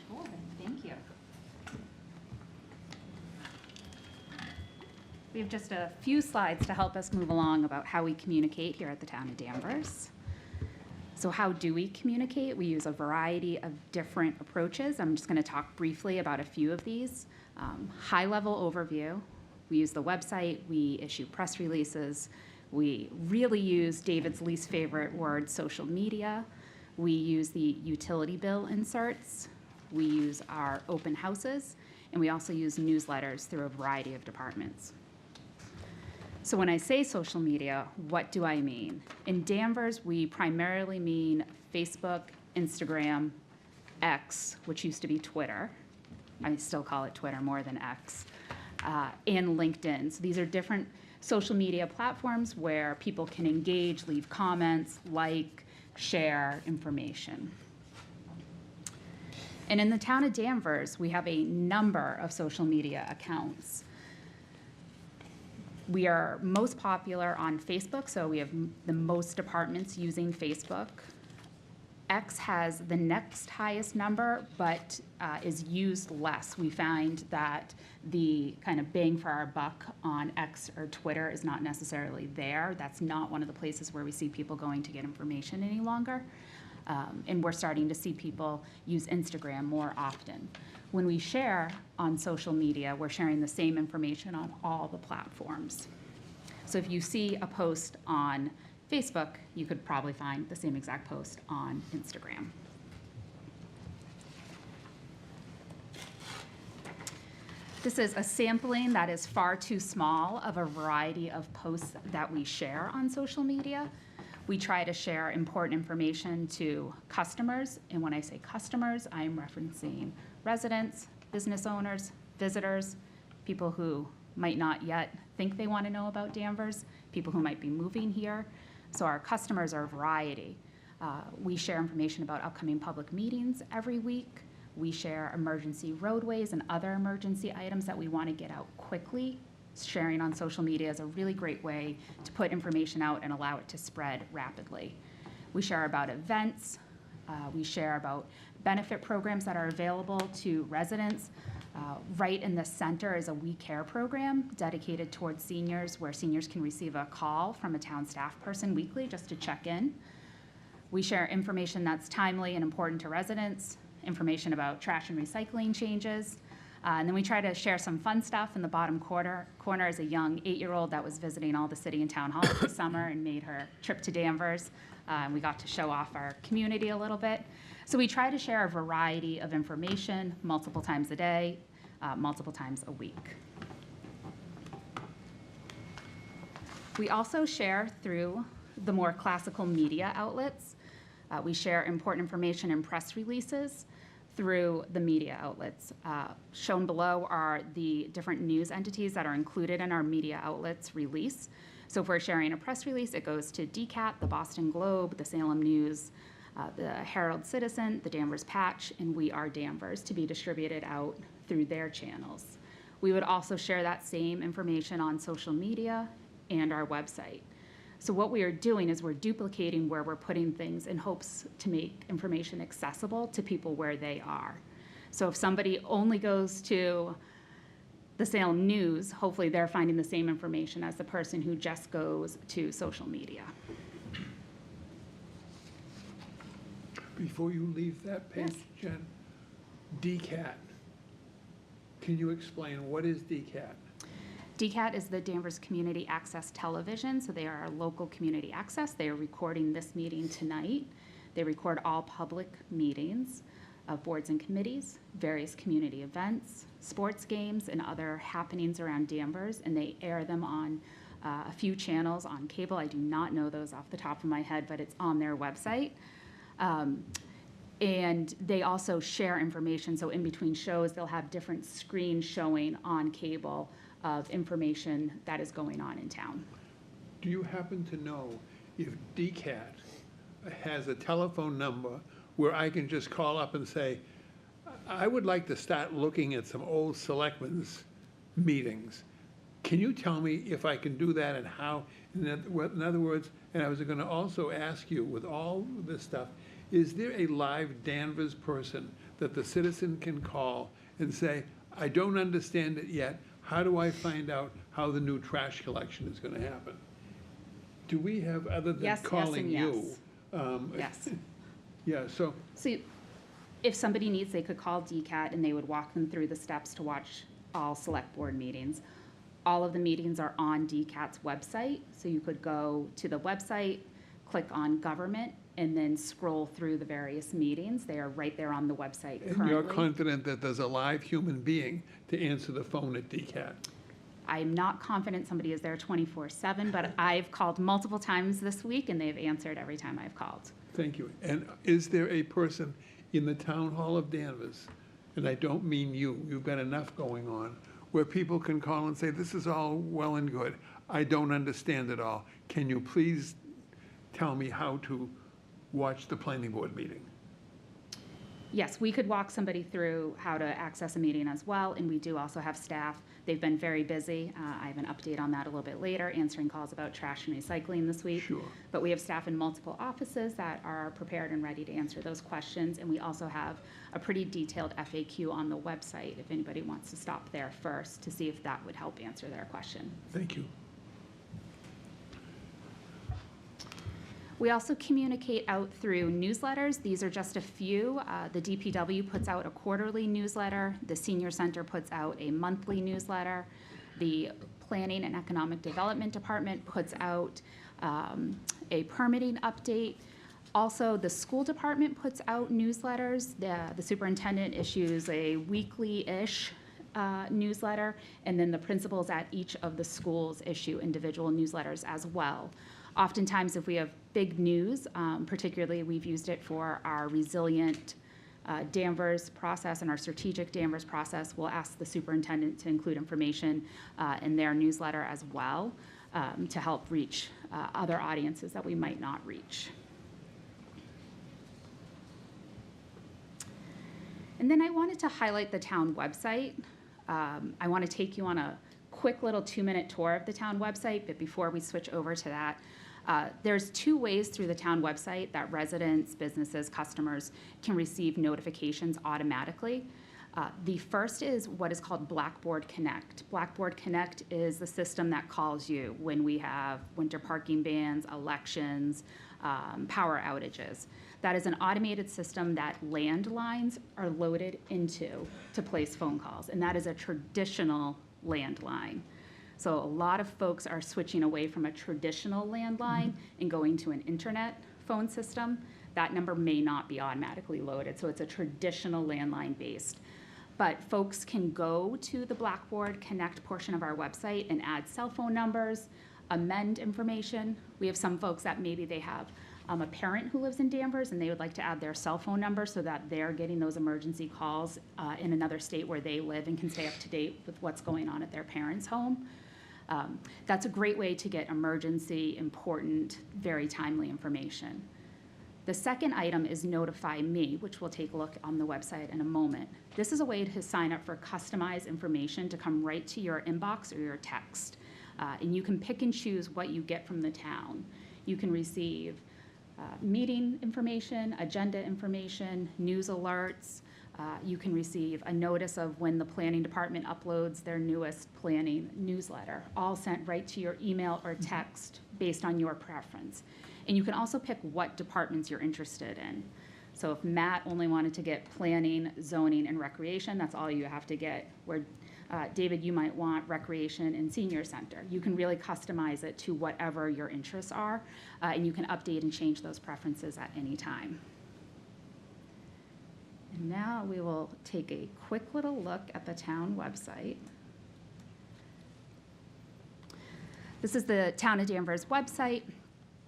Sure, thank you. We have just a few slides to help us move along about how we communicate here at the town of Danvers. So how do we communicate? We use a variety of different approaches. I'm just going to talk briefly about a few of these. High-level overview. We use the website. We issue press releases. We really use David's least favorite word, social media. We use the utility bill inserts. We use our open houses. And we also use newsletters through a variety of departments. So when I say social media, what do I mean? In Danvers, we primarily mean Facebook, Instagram, X, which used to be Twitter. I still call it Twitter more than X, and LinkedIn. So these are different social media platforms where people can engage, leave comments, like, share information. And in the town of Danvers, we have a number of social media accounts. We are most popular on Facebook, so we have the most departments using Facebook. X has the next highest number, but is used less. We find that the kind of bang for our buck on X or Twitter is not necessarily there. That's not one of the places where we see people going to get information any longer. And we're starting to see people use Instagram more often. When we share on social media, we're sharing the same information on all the platforms. So if you see a post on Facebook, you could probably find the same exact post on Instagram. This is a sampling that is far too small of a variety of posts that we share on social media. We try to share important information to customers, and when I say customers, I'm referencing residents, business owners, visitors, people who might not yet think they want to know about Danvers, people who might be moving here. So our customers are a variety. We share information about upcoming public meetings every week. We share emergency roadways and other emergency items that we want to get out quickly. Sharing on social media is a really great way to put information out and allow it to spread rapidly. We share about events. We share about benefit programs that are available to residents. Right in the center is a We Care program dedicated towards seniors, where seniors can receive a call from a town staff person weekly just to check in. We share information that's timely and important to residents, information about trash and recycling changes. And then we try to share some fun stuff. In the bottom corner is a young 8-year-old that was visiting all the city and town halls this summer and made her trip to Danvers. We got to show off our community a little bit. So we try to share a variety of information multiple times a day, multiple times a week. We also share through the more classical media outlets. We share important information in press releases through the media outlets. Shown below are the different news entities that are included in our media outlets release. So if we're sharing a press release, it goes to DCAT, the Boston Globe, the Salem News, the Herald Citizen, the Danvers Patch, and We Are Danvers to be distributed out through their channels. We would also share that same information on social media and our website. So what we are doing is we're duplicating where we're putting things in hopes to make information accessible to people where they are. So if somebody only goes to the Salem News, hopefully they're finding the same information as the person who just goes to social media. Before you leave that page, Yes. Jen, DCAT. Can you explain what is DCAT? DCAT is the Danvers Community Access Television, so they are our local community access. They are recording this meeting tonight. They record all public meetings of boards and committees, various community events, sports games, and other happenings around Danvers, and they air them on a few channels on cable. I do not know those off the top of my head, but it's on their website. And they also share information, so in between shows, they'll have different screens showing on cable of information that is going on in town. Do you happen to know if DCAT has a telephone number where I can just call up and say, I would like to start looking at some old selectmen's meetings. Can you tell me if I can do that and how? In other words, and I was going to also ask you, with all this stuff, is there a live Danvers person that the citizen can call and say, I don't understand it yet, how do I find out how the new trash collection is going to happen? Do we have, other than Yes, calling yes, and you? Yes. Yeah, so, So if somebody needs, they could call DCAT and they would walk them through the steps to watch all select board meetings. All of the meetings are on DCAT's website, so you could go to the website, click on government, and then scroll through the various meetings. They are right there on the website and currently. you're confident that there's a live human being to answer the phone at DCAT? I'm not confident somebody is there 24/7, but I've called multiple times this week and they've answered every time I've called. Thank you. And is there a person in the town hall of Danvers, and I don't mean you, you've got enough going on, where people can call and say, this is all well and good. I don't understand it all. Can you please tell me how to watch the planning board meeting? Yes, we could walk somebody through how to access a meeting as well, and we do also have staff. They've been very busy. I have an update on that a little bit later, answering calls about trash and recycling this week. Sure. But we have staff in multiple offices that are prepared and ready to answer those questions, and we also have a pretty detailed FAQ on the website if anybody wants to stop there first to see if that would help answer their question. Thank you. We also communicate out through newsletters. These are just a few. The DPW puts out a quarterly newsletter. The Senior Center puts out a monthly newsletter. The Planning and Economic Development Department puts out a permitting update. Also, the school department puts out newsletters. The superintendent issues a weekly-ish newsletter, and then the principals at each of the schools issue individual newsletters as well. Oftentimes, if we have big news, particularly we've used it for our resilient Danvers process and our strategic Danvers process, we'll ask the superintendent to include information in their newsletter as well to help reach other audiences that we might not reach. And then I wanted to highlight the town website. I want to take you on a quick little 2-minute tour of the town website, but before we switch over to that, there's 2 ways through the town website that residents, businesses, customers can receive notifications automatically. The first is what is called Blackboard Connect. Blackboard Connect is the system that calls you when we have winter parking bans, elections, power outages. That is an automated system that landlines are loaded into to place phone calls, and that is a traditional landline. So a lot of folks are switching away from a traditional landline and going to an internet phone system. That number may not be automatically loaded, so it's a traditional landline based. But folks can go to the Blackboard Connect portion of our website and add cell phone numbers, amend information. We have some folks that maybe they have a parent who lives in Danvers and they would like to add their cell phone number so that they're getting those emergency calls in another state where they live and can stay up to date with what's going on at their parents' home. That's a great way to get emergency, important, very timely information. The second item is Notify Me, which we'll take a look on the website in a moment. This is a way to sign up for customized information to come right to your inbox or your text. And you can pick and choose what you get from the town. You can receive meeting information, agenda information, news alerts. You can receive a notice of when the planning department uploads their newest planning newsletter, all sent right to your email or text based on your preference. And you can also pick what departments you're interested in. So if Matt only wanted to get planning, zoning, and recreation, that's all you have to get. Where David, you might want recreation and senior center. You can really customize it to whatever your interests are, and you can update and change those preferences at any time. And now we will take a quick little look at the town website. This is the Town of Danvers website.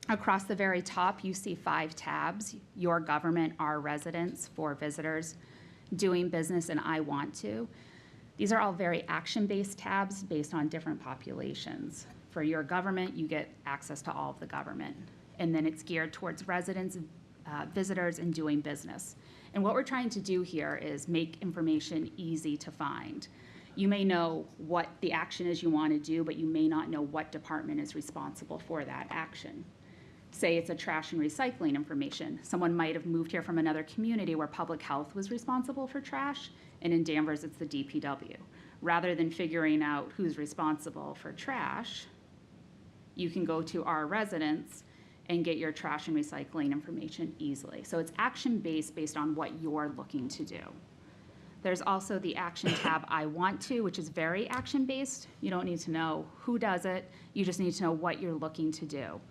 Across the very top, you see 5 tabs: Your Government, Our Residents, For Visitors, Doing Business, and I Want To. These are all very action-based tabs based on different populations. For Your Government, you get access to all of the government. And then it's geared towards residents, visitors, and doing business. And what we're trying to do here is make information easy to find. You may know what the action is you want to do, but you may not know what department is responsible for that action. Say it's a trash and recycling information. Someone might have moved here from another community where public health was responsible for trash, and in Danvers it's the DPW. Rather than figuring out who's responsible for trash, you can go to Our Residents and get your trash and recycling information easily. So it's action-based based on what you're looking to do. There's also the action tab, I Want To, which is very action-based. You don't need to know who does it. You just need to know what you're looking to do.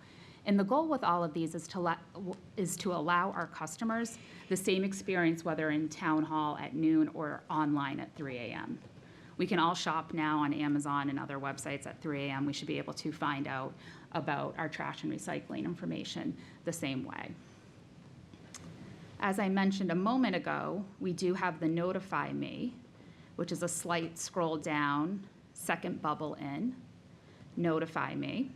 And the goal with all of these is to allow our customers the same experience, whether in town hall at noon or online at 3 a.m. We can all shop now on Amazon and other websites at 3 a.m. We should be able to find out about our trash and recycling information the same way. As I mentioned a moment ago, we do have the Notify Me, which is a slight scroll down, second bubble in. Notify Me.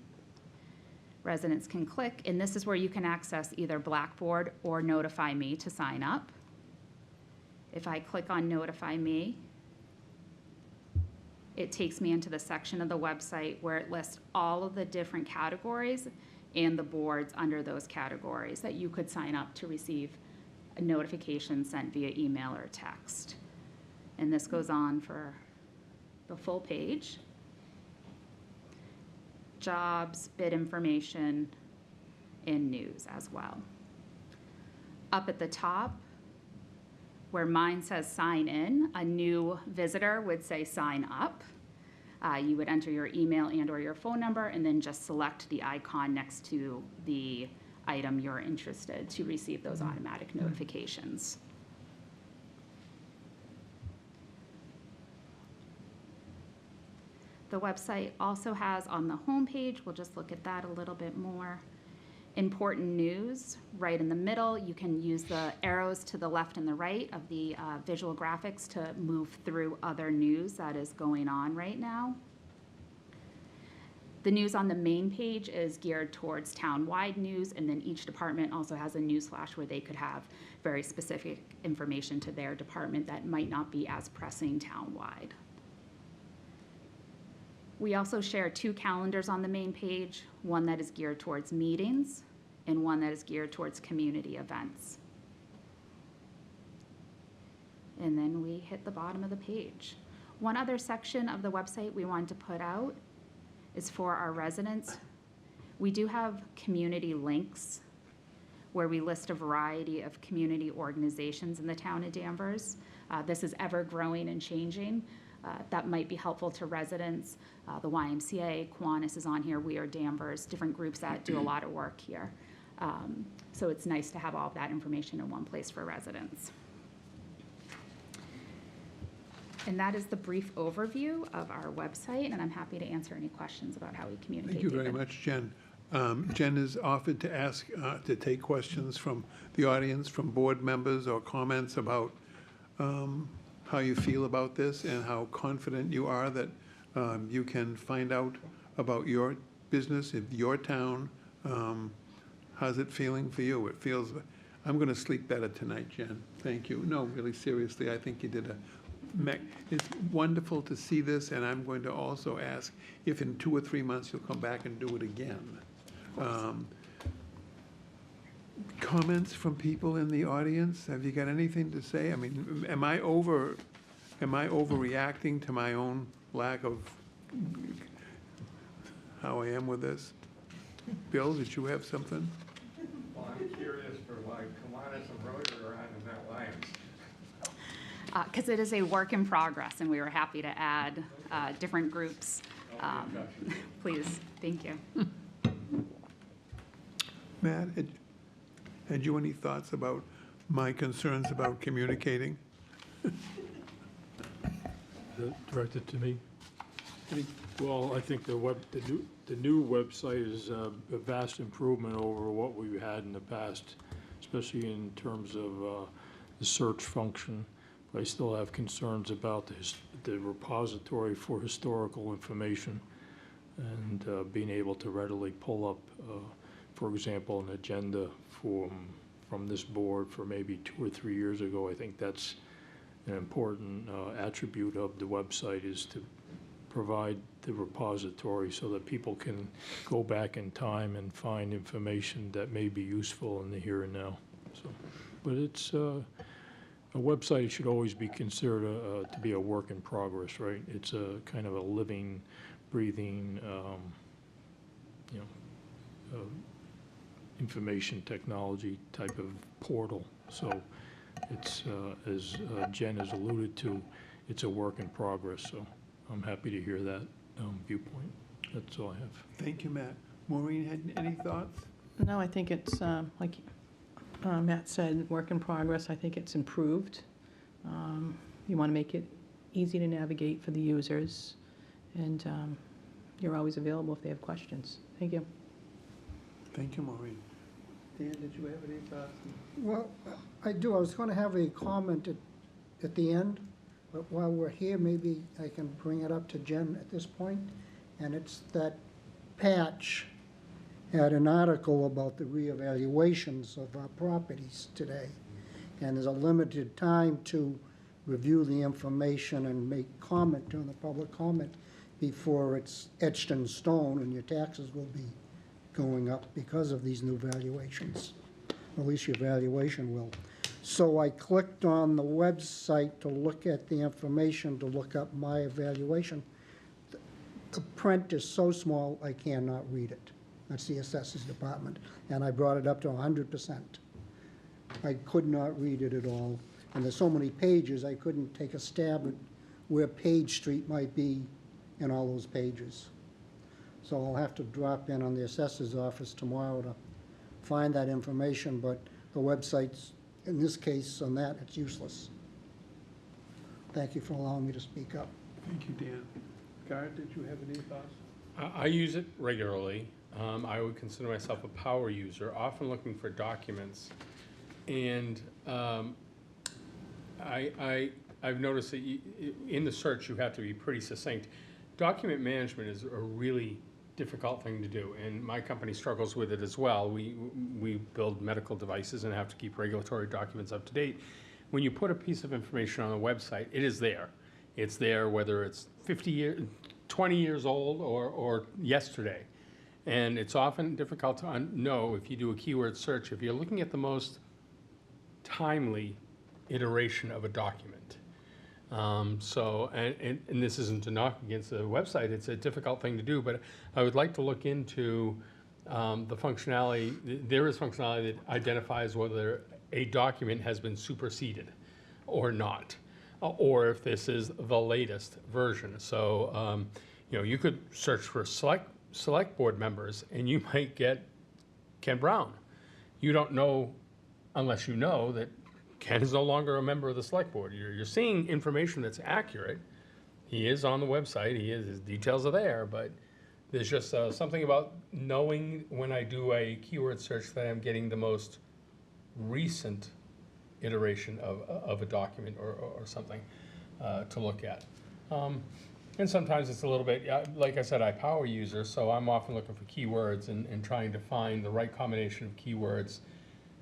Residents can click, and this is where you can access either Blackboard or Notify Me to sign up. If I click on Notify Me, it takes me into the section of the website where it lists all of the different categories and the boards under those categories that you could sign up to receive a notification sent via email or text. And this goes on for the full page. Jobs, bid information, and news as well. Up at the top, where mine says sign in, a new visitor would say sign up. You would enter your email and or your phone number and then just select the icon next to the item you're interested to receive those automatic notifications. The website also has on the homepage, we'll just look at that a little bit more, important news right in the middle. You can use the arrows to the left and the right of the visual graphics to move through other news that is going on right now. The news on the main page is geared towards town-wide news, and then each department also has a news flash where they could have very specific information to their department that might not be as pressing town-wide. We also share 2 calendars on the main page, one that is geared towards meetings and one that is geared towards community events. And then we hit the bottom of the page. One other section of the website we wanted to put out is for our residents. We do have community links where we list a variety of community organizations in the town of Danvers. This is ever growing and changing. That might be helpful to residents. The YMCA, Kiwanis is on here, We Are Danvers, different groups that do a lot of work here. So it's nice to have all of that information in one place for residents. And that is the brief overview of our website, and I'm happy to answer any questions about how we communicate. Thank you very David. much, Jen. Jen has offered to ask, to take questions from the audience, from board members, or comments about how you feel about this and how confident you are that you can find out about your business in your town. How's it feeling for you? It feels, I'm going to sleep better tonight, Jen. Thank you. No, really seriously, I think you did it's wonderful to see this, and I'm going to also ask if in 2 or 3 months you'll come back and do it again. Comments from people in the audience? Have you got anything to say? I mean, am I overreacting to my own lack of how I am with this? Bill, did you have something? Well, I'm curious for why Kiwanis and Rotary are on and not Lions. Because it is a work in progress, and we were happy to add different groups. Please, thank you. Matt, had you any thoughts about my concerns about communicating? Directed to me? Well, I think the new website is a vast improvement over what we had in the past, especially in terms of the search function. I still have concerns about the repository for historical information and being able to readily pull up, for example, an agenda from this board for maybe 2 or 3 years ago. I think that's an important attribute of the website, is to provide the repository so that people can go back in time and find information that may be useful in the here and now. So, but it's a website should always be considered to be a work in progress, right? It's a kind of a living, breathing, information technology type of portal. So it's, as Jen has alluded to, it's a work in progress. So I'm happy to hear that viewpoint. That's all I have. Thank you, Matt. Maureen, had any thoughts? No, I think it's, like Matt said, work in progress. I think it's improved. You want to make it easy to navigate for the users, and you're always available if they have questions. Thank you. Thank you, Maureen. Dan, did you have any thoughts? Well, I do. I was going to have a comment at the end, but while we're here, maybe I can bring it up to Jen at this point. And it's that Patch had an article about the reevaluations of our properties today. And there's a limited time to review the information and make comment on the public comment before it's etched in stone and your taxes will be going up because of these new valuations. At least your valuation will. So I clicked on the website to look at the information, to look up my evaluation. The print is so small, I cannot read it. That's the assessors department. And I brought it up to 100%. I could not read it at all. And there's so many pages, I couldn't take a stab at where Page Street might be in all those pages. So I'll have to drop in on the assessor's office tomorrow to find that information, but the website's, in this case, on that, it's useless. Thank you for allowing me to speak up. Thank you, Dan. Garrett, did you have any thoughts? I use it regularly. I would consider myself a power user, often looking for documents. And I've noticed that in the search, you have to be pretty succinct. Document management is a really difficult thing to do, and my company struggles with it as well. We build medical devices and have to keep regulatory documents up to date. When you put a piece of information on a website, it is there. It's there whether it's 20 years old or yesterday. And it's often difficult to know if you do a keyword search, if you're looking at the most timely iteration of a document. And this isn't to knock against the website, it's a difficult thing to do, but I would like to look into the functionality. There is functionality that identifies whether a document has been superseded or not, or if this is the latest version. So, you could search for select board members and you might get Ken Brown. You don't know unless you know that Ken is no longer a member of the select board. You're seeing information that's accurate. He is on the website, his details are there, but there's just something about knowing when I do a keyword search that I'm getting the most recent iteration of a document or something to look at. And sometimes it's a little bit, like I said, I'm a power user, so I'm often looking for keywords and trying to find the right combination of keywords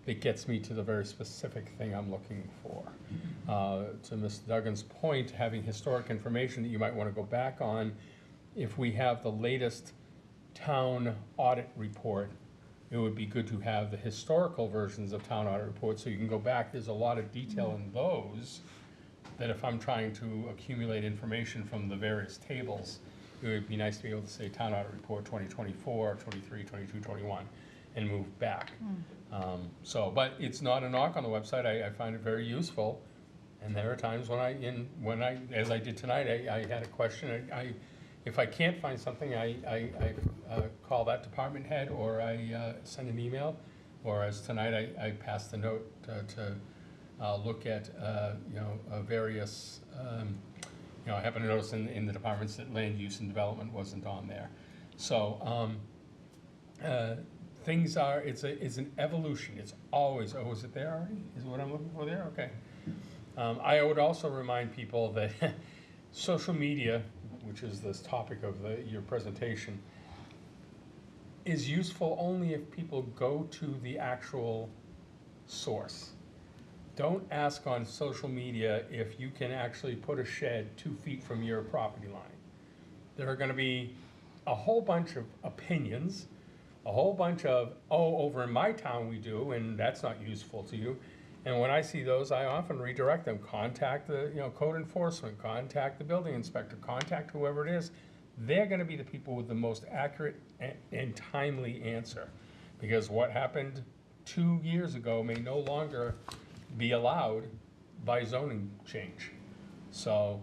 that gets me to the very specific thing I'm looking for. To Mr. Duggan's point, having historic information that you might want to go back on, if we have the latest town audit report, it would be good to have the historical versions of town audit reports so you can go back. There's a lot of detail in those that if I'm trying to accumulate information from the various tables, it would be nice to be able to say town audit report 2024, 23, 22, 21, and move back. But it's not a knock on the website. I find it very useful. And there are times when I, as I did tonight, I had a question. If I can't find something, I call that department head, or I send an email, or as tonight I passed a note to look at various. I happen to notice in the departments that land use and development wasn't on there. So things are. It's an evolution. It's always. Oh, is it there already? Is what I'm looking for there? Okay. I would also remind people that social media, which is this topic of your presentation, is useful only if people go to the actual source. Don't ask on social media if you can actually put a shed 2 feet from your property line. There are going to be a whole bunch of opinions, a whole bunch of, oh, over in my town we do, and that's not useful to you. And when I see those, I often redirect them. Contact the code enforcement, contact the building inspector, contact whoever it is. They're going to be the people with the most accurate and timely answer. Because what happened 2 years ago may no longer be allowed by zoning change. So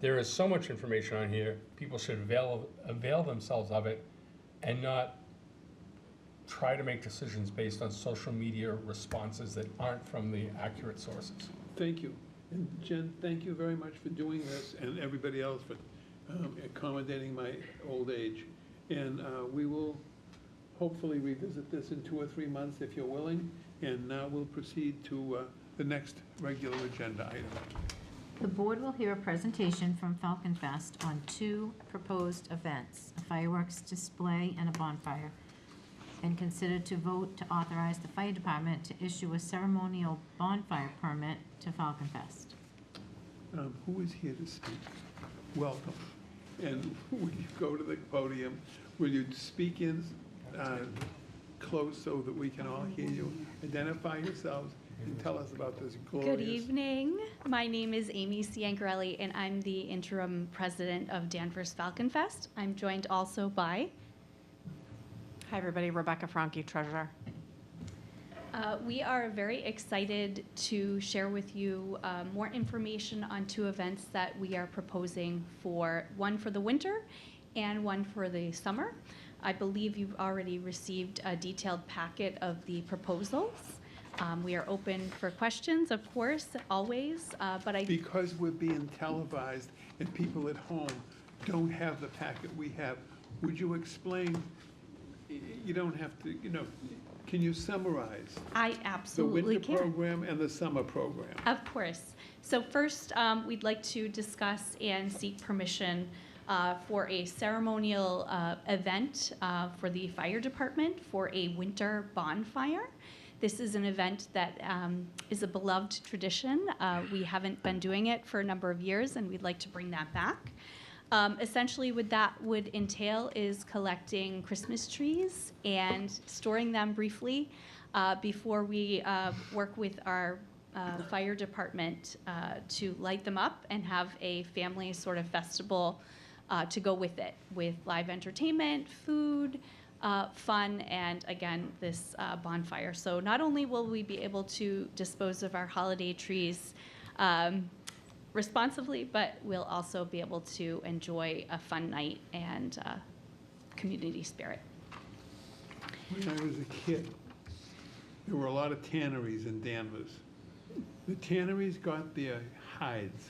there is so much information on here. People should avail themselves of it and not try to make decisions based on social media responses that aren't from the accurate sources. Thank you. And Jen, thank you very much for doing this, and everybody else for accommodating my old age. And we will hopefully revisit this in 2 or 3 months if you're willing. And now we'll proceed to the next regular agenda item. The board will hear a presentation from Falcon Fest on 2 proposed events, a fireworks display and a bonfire, and consider to vote to authorize the fire department to issue a ceremonial bonfire permit to Falcon Fest. Who is here to speak? Welcome. And will you go to the podium? Will you speak in close so that we can all hear you? Identify yourselves and tell us about this glorious... Good evening. My name is Amy Ciancarelli, and I'm the interim president of Danvers Falcon Fest. I'm joined also by... Hi, everybody. Rebecca Franke, treasurer. We are very excited to share with you more information on 2 events that we are proposing for, one for the winter and one for the summer. I believe you've already received a detailed packet of the proposals. We are open for questions, of course, always, but Because we're being televised and people at home don't have the packet we have, would you explain, you don't have to, can you summarize? I absolutely The can. winter program and the summer program? Of course. So first, we'd like to discuss and seek permission for a ceremonial event for the fire department for a winter bonfire. This is an event that is a beloved tradition. We haven't been doing it for a number of years, and we'd like to bring that back. Essentially, what that would entail is collecting Christmas trees and storing them briefly before we work with our fire department to light them up and have a family sort of festival to go with it, with live entertainment, food, fun, and again, this bonfire. So not only will we be able to dispose of our holiday trees responsibly, but we'll also be able to enjoy a fun night and community spirit. When I was a kid, there were a lot of tanneries in Danvers. The tanneries got their hides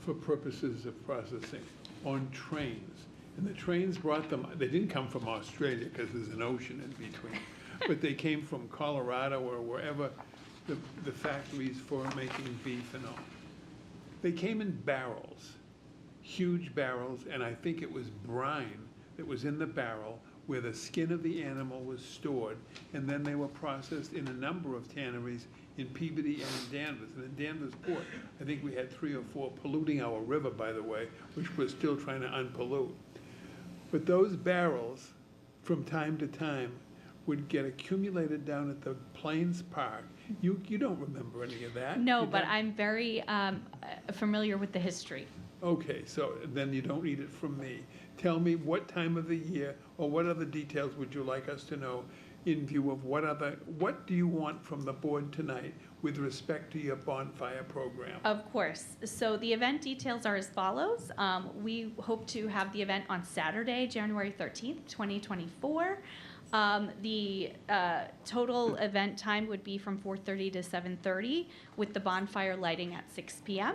for purposes of processing on trains. And the trains brought them, they didn't come from Australia because there's an ocean in between, but they came from Colorado or wherever the factories for making beef and all. They came in barrels, huge barrels, and I think it was brine that was in the barrel where the skin of the animal was stored, and then they were processed in a number of tanneries in Peabody and in Danvers. And in Danvers Port, I think we had 3 or 4 polluting our river, by the way, which we're still trying to unpollute. But those barrels, from time to time, would get accumulated down at the Plains Park. You don't remember any of that? No, You but don't? I'm very familiar with the history. Okay, so then you don't need it from me. Tell me what time of the year or what other details would you like us to know in view of what do you want from the board tonight with respect to your bonfire program? Of course. So the event details are as follows. We hope to have the event on Saturday, January 13th, 2024. The total event time would be from 4:30 to 7:30 with the bonfire lighting at 6 p.m.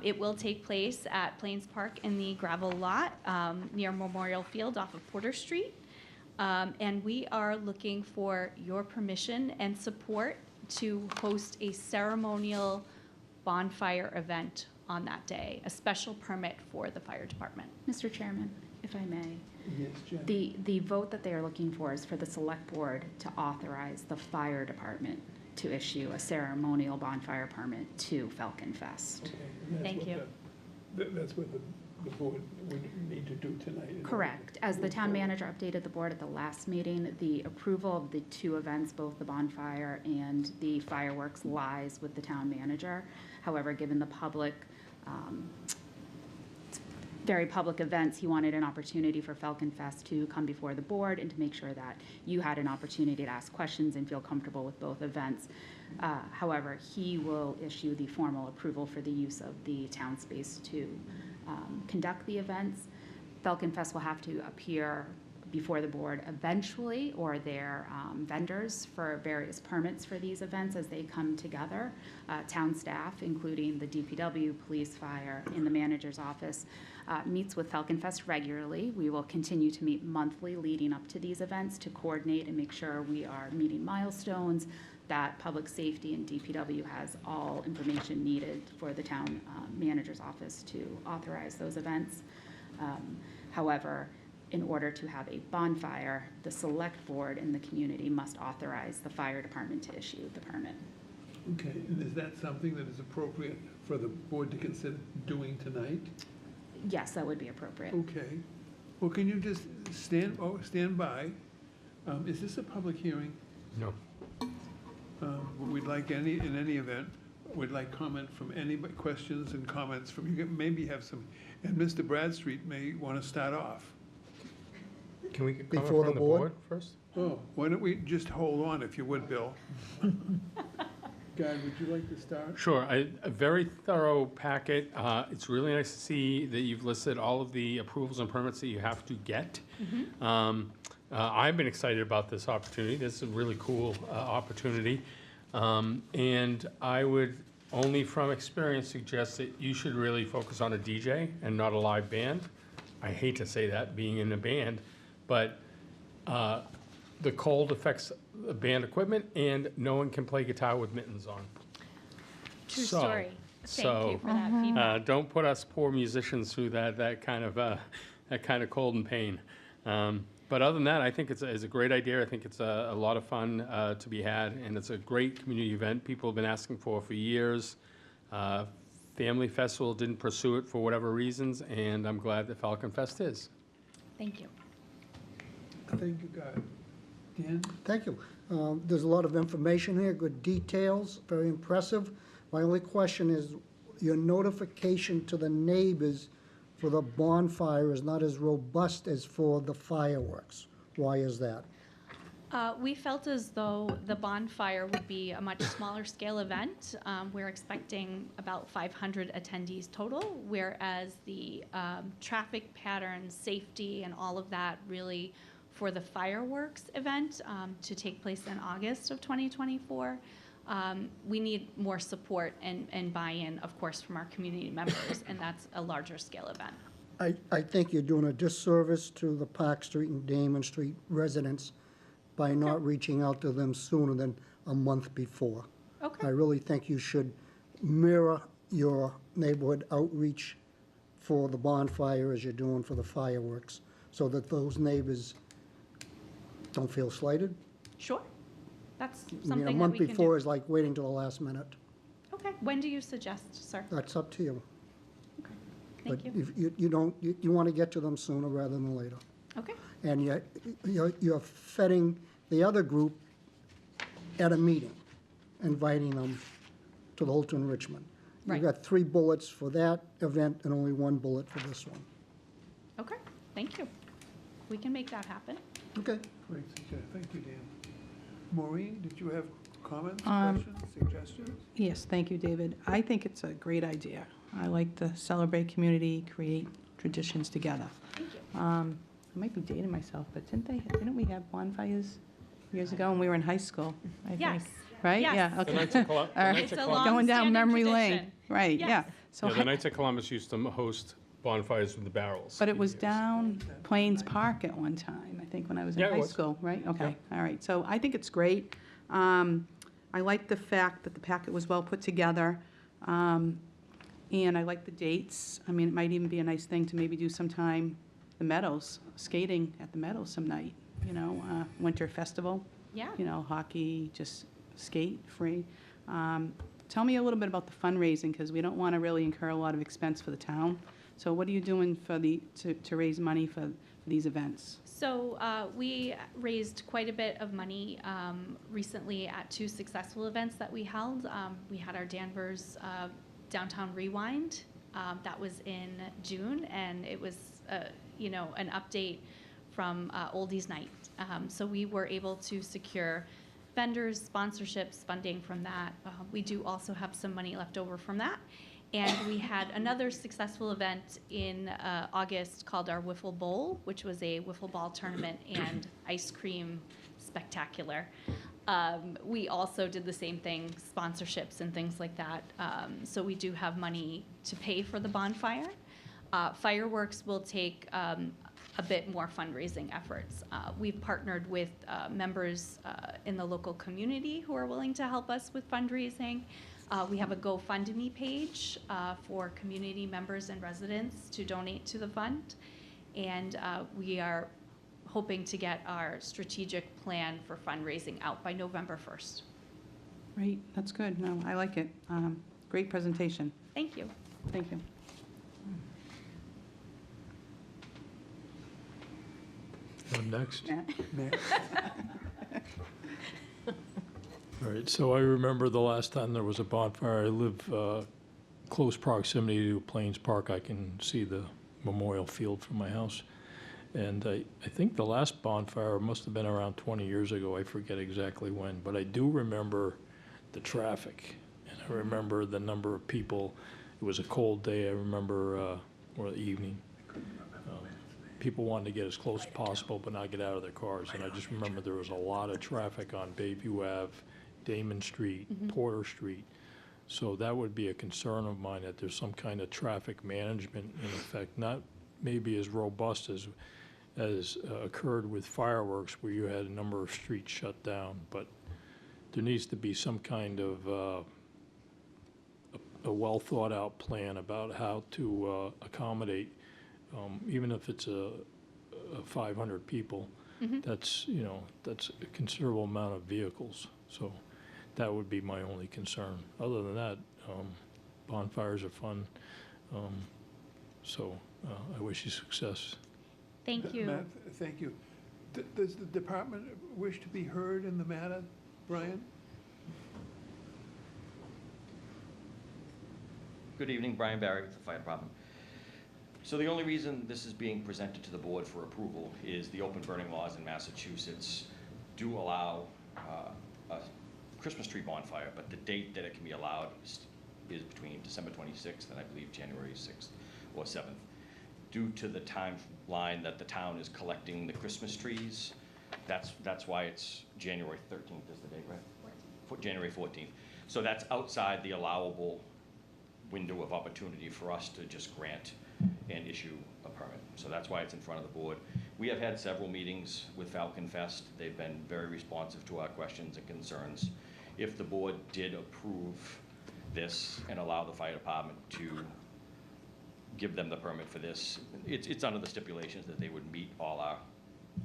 It will take place at Plains Park in the gravel lot near Memorial Field off of Porter Street. And we are looking for your permission and support to host a ceremonial bonfire event on that day, a special permit for the fire department. Mr. Chairman, if I may. Yes, Jen. The vote that they are looking for is for the select board to authorize the fire department to issue a ceremonial bonfire permit to Falcon Fest. Okay, and that's Thank what you. That's what the board would need to do tonight. in order Correct. to As the move town forward. manager updated the board at the last meeting, the approval of the 2 events, both the bonfire and the fireworks, lies with the town manager. However, given the public, very public events, he wanted an opportunity for Falcon Fest to come before the board and to make sure that you had an opportunity to ask questions and feel comfortable with both events. However, he will issue the formal approval for the use of the town space to conduct the events. Falcon Fest will have to appear before the board eventually, or their vendors for various permits for these events as they come together. Town staff, including the DPW, police, fire, in the manager's office, meets with Falcon Fest regularly. We will continue to meet monthly leading up to these events to coordinate and make sure we are meeting milestones, that public safety and DPW has all information needed for the town manager's office to authorize those events. However, in order to have a bonfire, the select board in the community must authorize the fire department to issue the permit. Okay, and is that something that is appropriate for the board to consider doing tonight? Yes, that would be appropriate. Okay. Well, can you just stand by? Is this a public hearing? No. We'd like in any event, we'd like comment from anybody, questions and comments from, you can maybe have some, and Mr. Bradstreet may want to start off. Can we get comment Before from the the board? board first? Oh, why don't we just hold on if you would, Bill? Guy, would you like to start? Sure. A very thorough packet. It's really nice to see that you've listed all of the approvals and permits that you have to get. I've been excited about this opportunity. This is a really cool opportunity. And I would, only from experience, suggest that you should really focus on a DJ and not a live band. I hate to say that, being in a band, but the cold affects the band equipment, and no one can play guitar with mittens on. True story. Thank you for that feedback. Don't put us poor musicians through that kind of cold and pain. But other than that, I think it's a great idea. I think it's a lot of fun to be had, and it's a great community event people have been asking for years. Family Festival didn't pursue it for whatever reasons, and I'm glad that Falcon Fest is. Thank you. Thank you, Guy. Dan? Thank you. There's a lot of information here, good details, very impressive. My only question is, your notification to the neighbors for the bonfire is not as robust as for the fireworks. Why is that? We felt as though the bonfire would be a much smaller scale event. We're expecting about 500 attendees total, whereas the traffic patterns, safety, and all of that really for the fireworks event to take place in August of 2024. We need more support and buy-in, of course, from our community members, and that's a larger scale event. I think you're doing a disservice to the Park Street and Damon Street residents by not reaching out to them sooner than a month before. Okay. I really think you should mirror your neighborhood outreach for the bonfire as you're doing for the fireworks, so that those neighbors don't feel slighted. Sure. That's I mean, something a that month we can before do. is like waiting till the last minute. Okay. When do you suggest, sir? That's up to you. Thank you. But if you want to get to them sooner rather than later. Okay. And you're fetting the other group at a meeting, inviting them to the Holton Richmond. Right. You've got 3 bullets for that event and only 1 bullet for this one. Okay. Thank you. We can make that happen. Okay. Great suggestion. Thank you, Dan. Maureen, did you have comments, Um, questions, suggestions? Yes, thank you, David. I think it's a great idea. I like to celebrate community, create traditions together. Thank you. I might be dating myself, but didn't we have bonfires years ago when we were in high school? I think? Yes. Right? Yes. Yeah, The okay. Knights of Colum- the All right. Knights of It's a Columbus- Going down long-standing memory lane. tradition. Right, Yes. yeah. So Yeah, the Knights of Columbus used to host bonfires with the barrels. But it for was years. down Plains Park at one time, I think, when I was in Yeah, it high was. school, right? Okay, Yeah. all right. So I think it's great. I like the fact that the packet was well put together. And I like the dates. I mean, it might even be a nice thing to maybe do sometime the Meadows, skating at the Meadows some night, winter festival. Yeah. Hockey, just skate free. Tell me a little bit about the fundraising, because we don't want to really incur a lot of expense for the town. So what are you doing to raise money for these events? So we raised quite a bit of money recently at 2 successful events that we held. We had our Danvers Downtown Rewind. That was in June, and it was, an update from Oldies Night. So we were able to secure vendors, sponsorships, funding from that. We do also have some money left over from that. And we had another successful event in August called our Wiffle Bowl, which was a wiffle ball tournament and ice cream spectacular. We also did the same thing, sponsorships and things like that. So we do have money to pay for the bonfire. Fireworks will take a bit more fundraising efforts. We've partnered with members in the local community who are willing to help us with fundraising. We have a GoFundMe page for community members and residents to donate to the fund. And we are hoping to get our strategic plan for fundraising out by November 1st. Great, that's good. No, I like it. Great presentation. Thank you. Thank you. Next. Next. All right, so I remember the last time there was a bonfire. I live close proximity to Plains Park. I can see the memorial field from my house. And I think the last bonfire must have been around 20 years ago. I forget exactly when, but I do remember the traffic. And I remember the number of people. It was a cold day, I remember, or the evening. People wanted to get as close as possible but not get out of their cars. And I just remember there was a lot of traffic on Bayview Ave, Damon Street, Porter Street. So that would be a concern of mine, that there's some kind of traffic management in effect, not maybe as robust as occurred with fireworks, where you had a number of streets shut down. But there needs to be some kind of a well-thought-out plan about how to accommodate, even if it's a 500 people. That's, you know, that's a considerable amount of vehicles. So that would be my only concern. Other than that, bonfires are fun. So I wish you success. Thank you. Matt, thank you. Does the department wish to be heard in the matter, Brian? Good evening, Brian Barry with the Fire Department. So the only reason this is being presented to the board for approval is the open burning laws in Massachusetts do allow a Christmas tree bonfire, but the date that it can be allowed is between December 26th and I believe January 6th or 7th. Due to the timeline that the town is collecting the Christmas trees, that's why it's January 13th is the date, right? January 14th. So that's outside the allowable window of opportunity for us to just grant and issue a permit. So that's why it's in front of the board. We have had several meetings with Falcon Fest. They've been very responsive to our questions and concerns. If the board did approve this and allow the fire department to give them the permit for this, it's under the stipulations that they would meet all our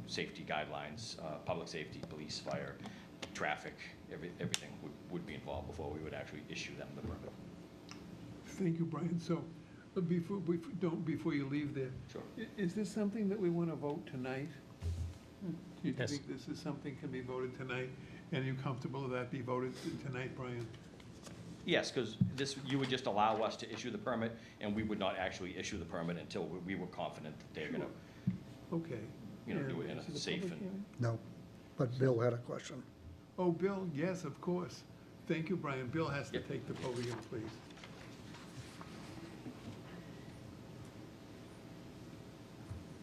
safety guidelines, public safety, police, fire, traffic, everything would be involved before we would actually issue them the permit. Thank you, Brian. So before you leave there, Sure. Is this something that we want to vote tonight? Do you Yes. think this is something can be voted tonight? And are you comfortable with that be voted tonight, Brian? Yes, because this, you would just allow us to issue the permit, and we would not actually issue the permit until we were confident that they're gonna, Okay. do it in And a is it safe public and. hearing? No, but Bill had a question. Oh, Bill, yes, of course. Thank you, Brian. Bill has to Yep. take the podium, please.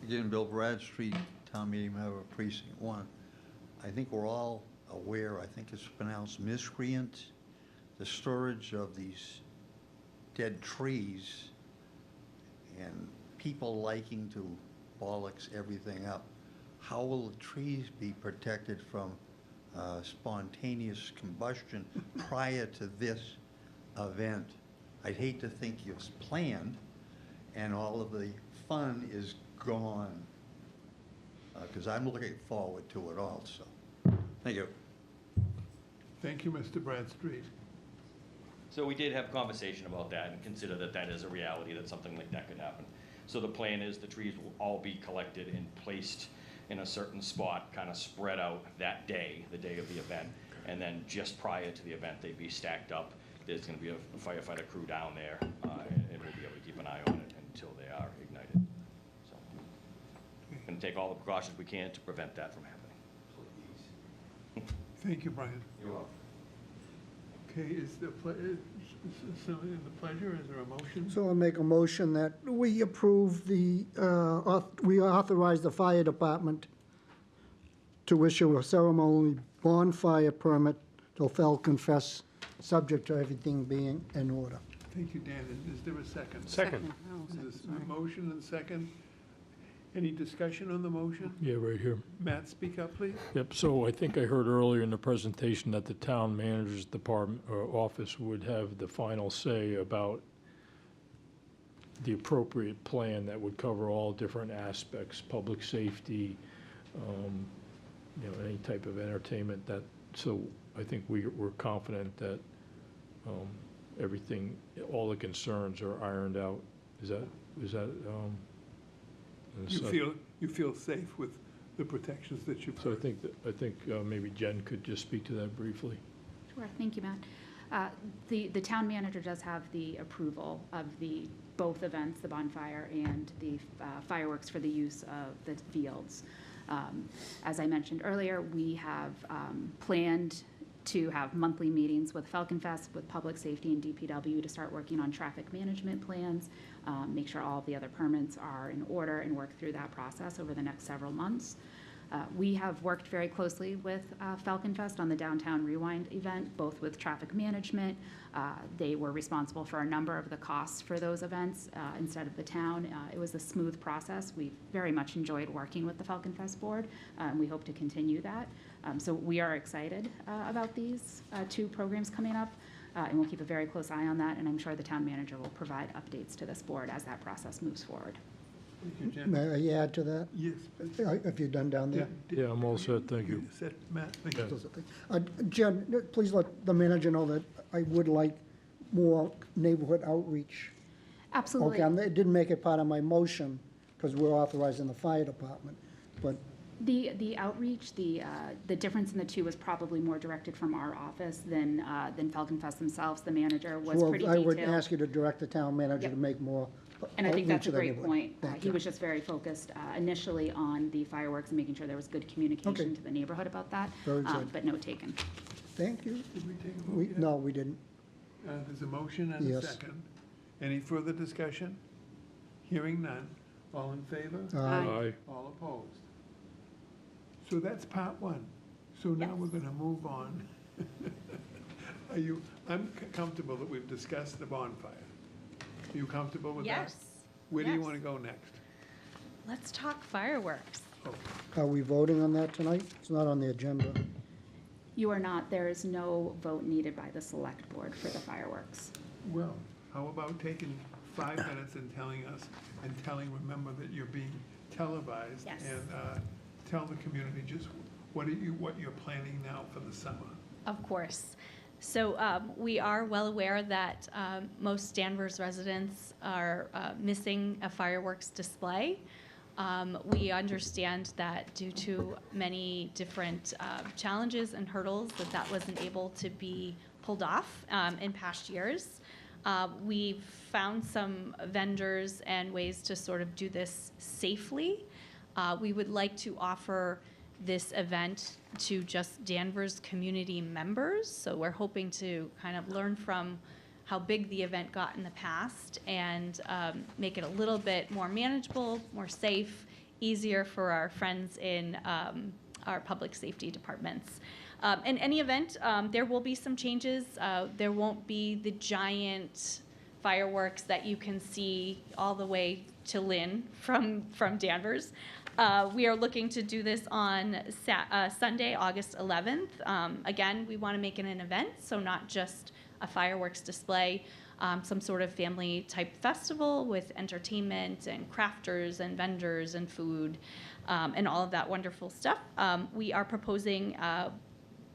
Again, Bill Bradstreet, Town Meeting Member, Precinct 1. I think we're all aware, I think it's pronounced miscreant, the storage of these dead trees and people liking to bollocks everything up. How will the trees be protected from spontaneous combustion prior to this event? I'd hate to think it's planned and all of the fun is gone, because I'm looking forward to it also. Thank you. Thank you, Mr. Bradstreet. So we did have a conversation about that and consider that that is a reality, that something like that could happen. So the plan is the trees will all be collected and placed in a certain spot, kind of spread out that day, the day of the event. And then just prior to the event, they'd be stacked up. There's going to be a firefighter crew down there, and we'll be able to keep an eye on it until they are ignited. So, going to take all the precautions we can to prevent that from happening. Thank you, Brian. You're welcome. Okay, is the pleasure, is there a motion? So I'll make a motion that we approve we authorize the fire department to issue a ceremonial bonfire permit to Falcon Fest, subject to everything being in order. Thank you, Dan. Is there a second? Second. Is this a motion and second? Any discussion on the motion? Yeah, right here. Matt, speak up, please. Yep, so I think I heard earlier in the presentation that the town manager's department or office would have the final say about the appropriate plan that would cover all different aspects, public safety, any type of entertainment so I think we're confident that everything, all the concerns are ironed out. Is that? You feel safe with the protections that you've So heard? I think maybe Jen could just speak to that briefly. Sure, thank you, Matt. The town manager does have the approval of both events, the bonfire and the fireworks for the use of the fields. As I mentioned earlier, we have planned to have monthly meetings with Falcon Fest, with Public Safety and DPW to start working on traffic management plans, make sure all of the other permits are in order and work through that process over the next several months. We have worked very closely with Falcon Fest on the Downtown Rewind event, both with traffic management. They were responsible for a number of the costs for those events instead of the town. It was a smooth process. We very much enjoyed working with the Falcon Fest board, and we hope to continue that. So we are excited about these two programs coming up, and we'll keep a very close eye on that, and I'm sure the town manager will provide updates to this board as that process moves forward. Thank you, Jen. May I add to that? Yes. Have you done down there? Yeah, I'm all set, thank you. Set, Matt, thank you. Jen, please let the manager know that I would like more neighborhood outreach. Absolutely. Okay, it didn't make it part of my motion, because we're authorizing the fire department, but The outreach, the difference in the two was probably more directed from our office than Falcon Fest themselves. The manager was pretty I detailed. would ask you to direct the town manager to Yep. make more And I think that's a outreach great to the point. neighborhood. Thank He you. was just very focused initially on the fireworks and making sure there was good communication Okay. to the neighborhood about that. Very good. But note taken. Thank you. Did we take a vote yet? No, we didn't. There's a motion and a Yes. second. Any further discussion? Hearing none. All in favor? Aye. All opposed? So that's part one. So now we're going to move on. I'm comfortable that we've discussed the bonfire. Are you comfortable with that? Yes. Where do you Yes. want to go next? Let's talk fireworks. Are we voting on that tonight? It's not on the agenda. You are not. There is no vote needed by the select board for the fireworks. Well, how about taking 5 minutes and remember that you're being televised. Yes. And tell the community just what you're planning now for the summer. Of course. So we are well aware that most Danvers residents are missing a fireworks display. We understand that due to many different challenges and hurdles that wasn't able to be pulled off in past years. We've found some vendors and ways to sort of do this safely. We would like to offer this event to just Danvers community members. So we're hoping to kind of learn from how big the event got in the past and make it a little bit more manageable, more safe, easier for our friends in our public safety departments. In any event, there will be some changes. There won't be the giant fireworks that you can see all the way to Lynn from Danvers. We are looking to do this on Sunday, August 11th. Again, we want to make it an event, so not just a fireworks display, some sort of family-type festival with entertainment and crafters and vendors and food and all of that wonderful stuff. We are proposing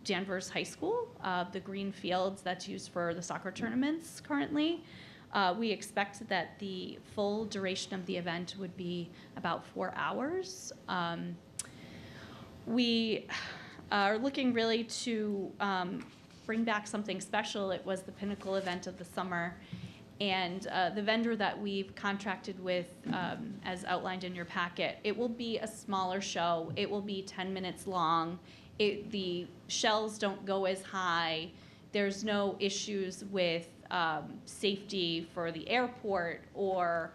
Danvers High School, the green fields that's used for the soccer tournaments currently. We expect that the full duration of the event would be about 4 hours. We are looking really to bring back something special. It was the pinnacle event of the summer. And the vendor that we've contracted with, as outlined in your packet, it will be a smaller show. It will be 10 minutes long. The shells don't go as high. There's no issues with safety for the airport or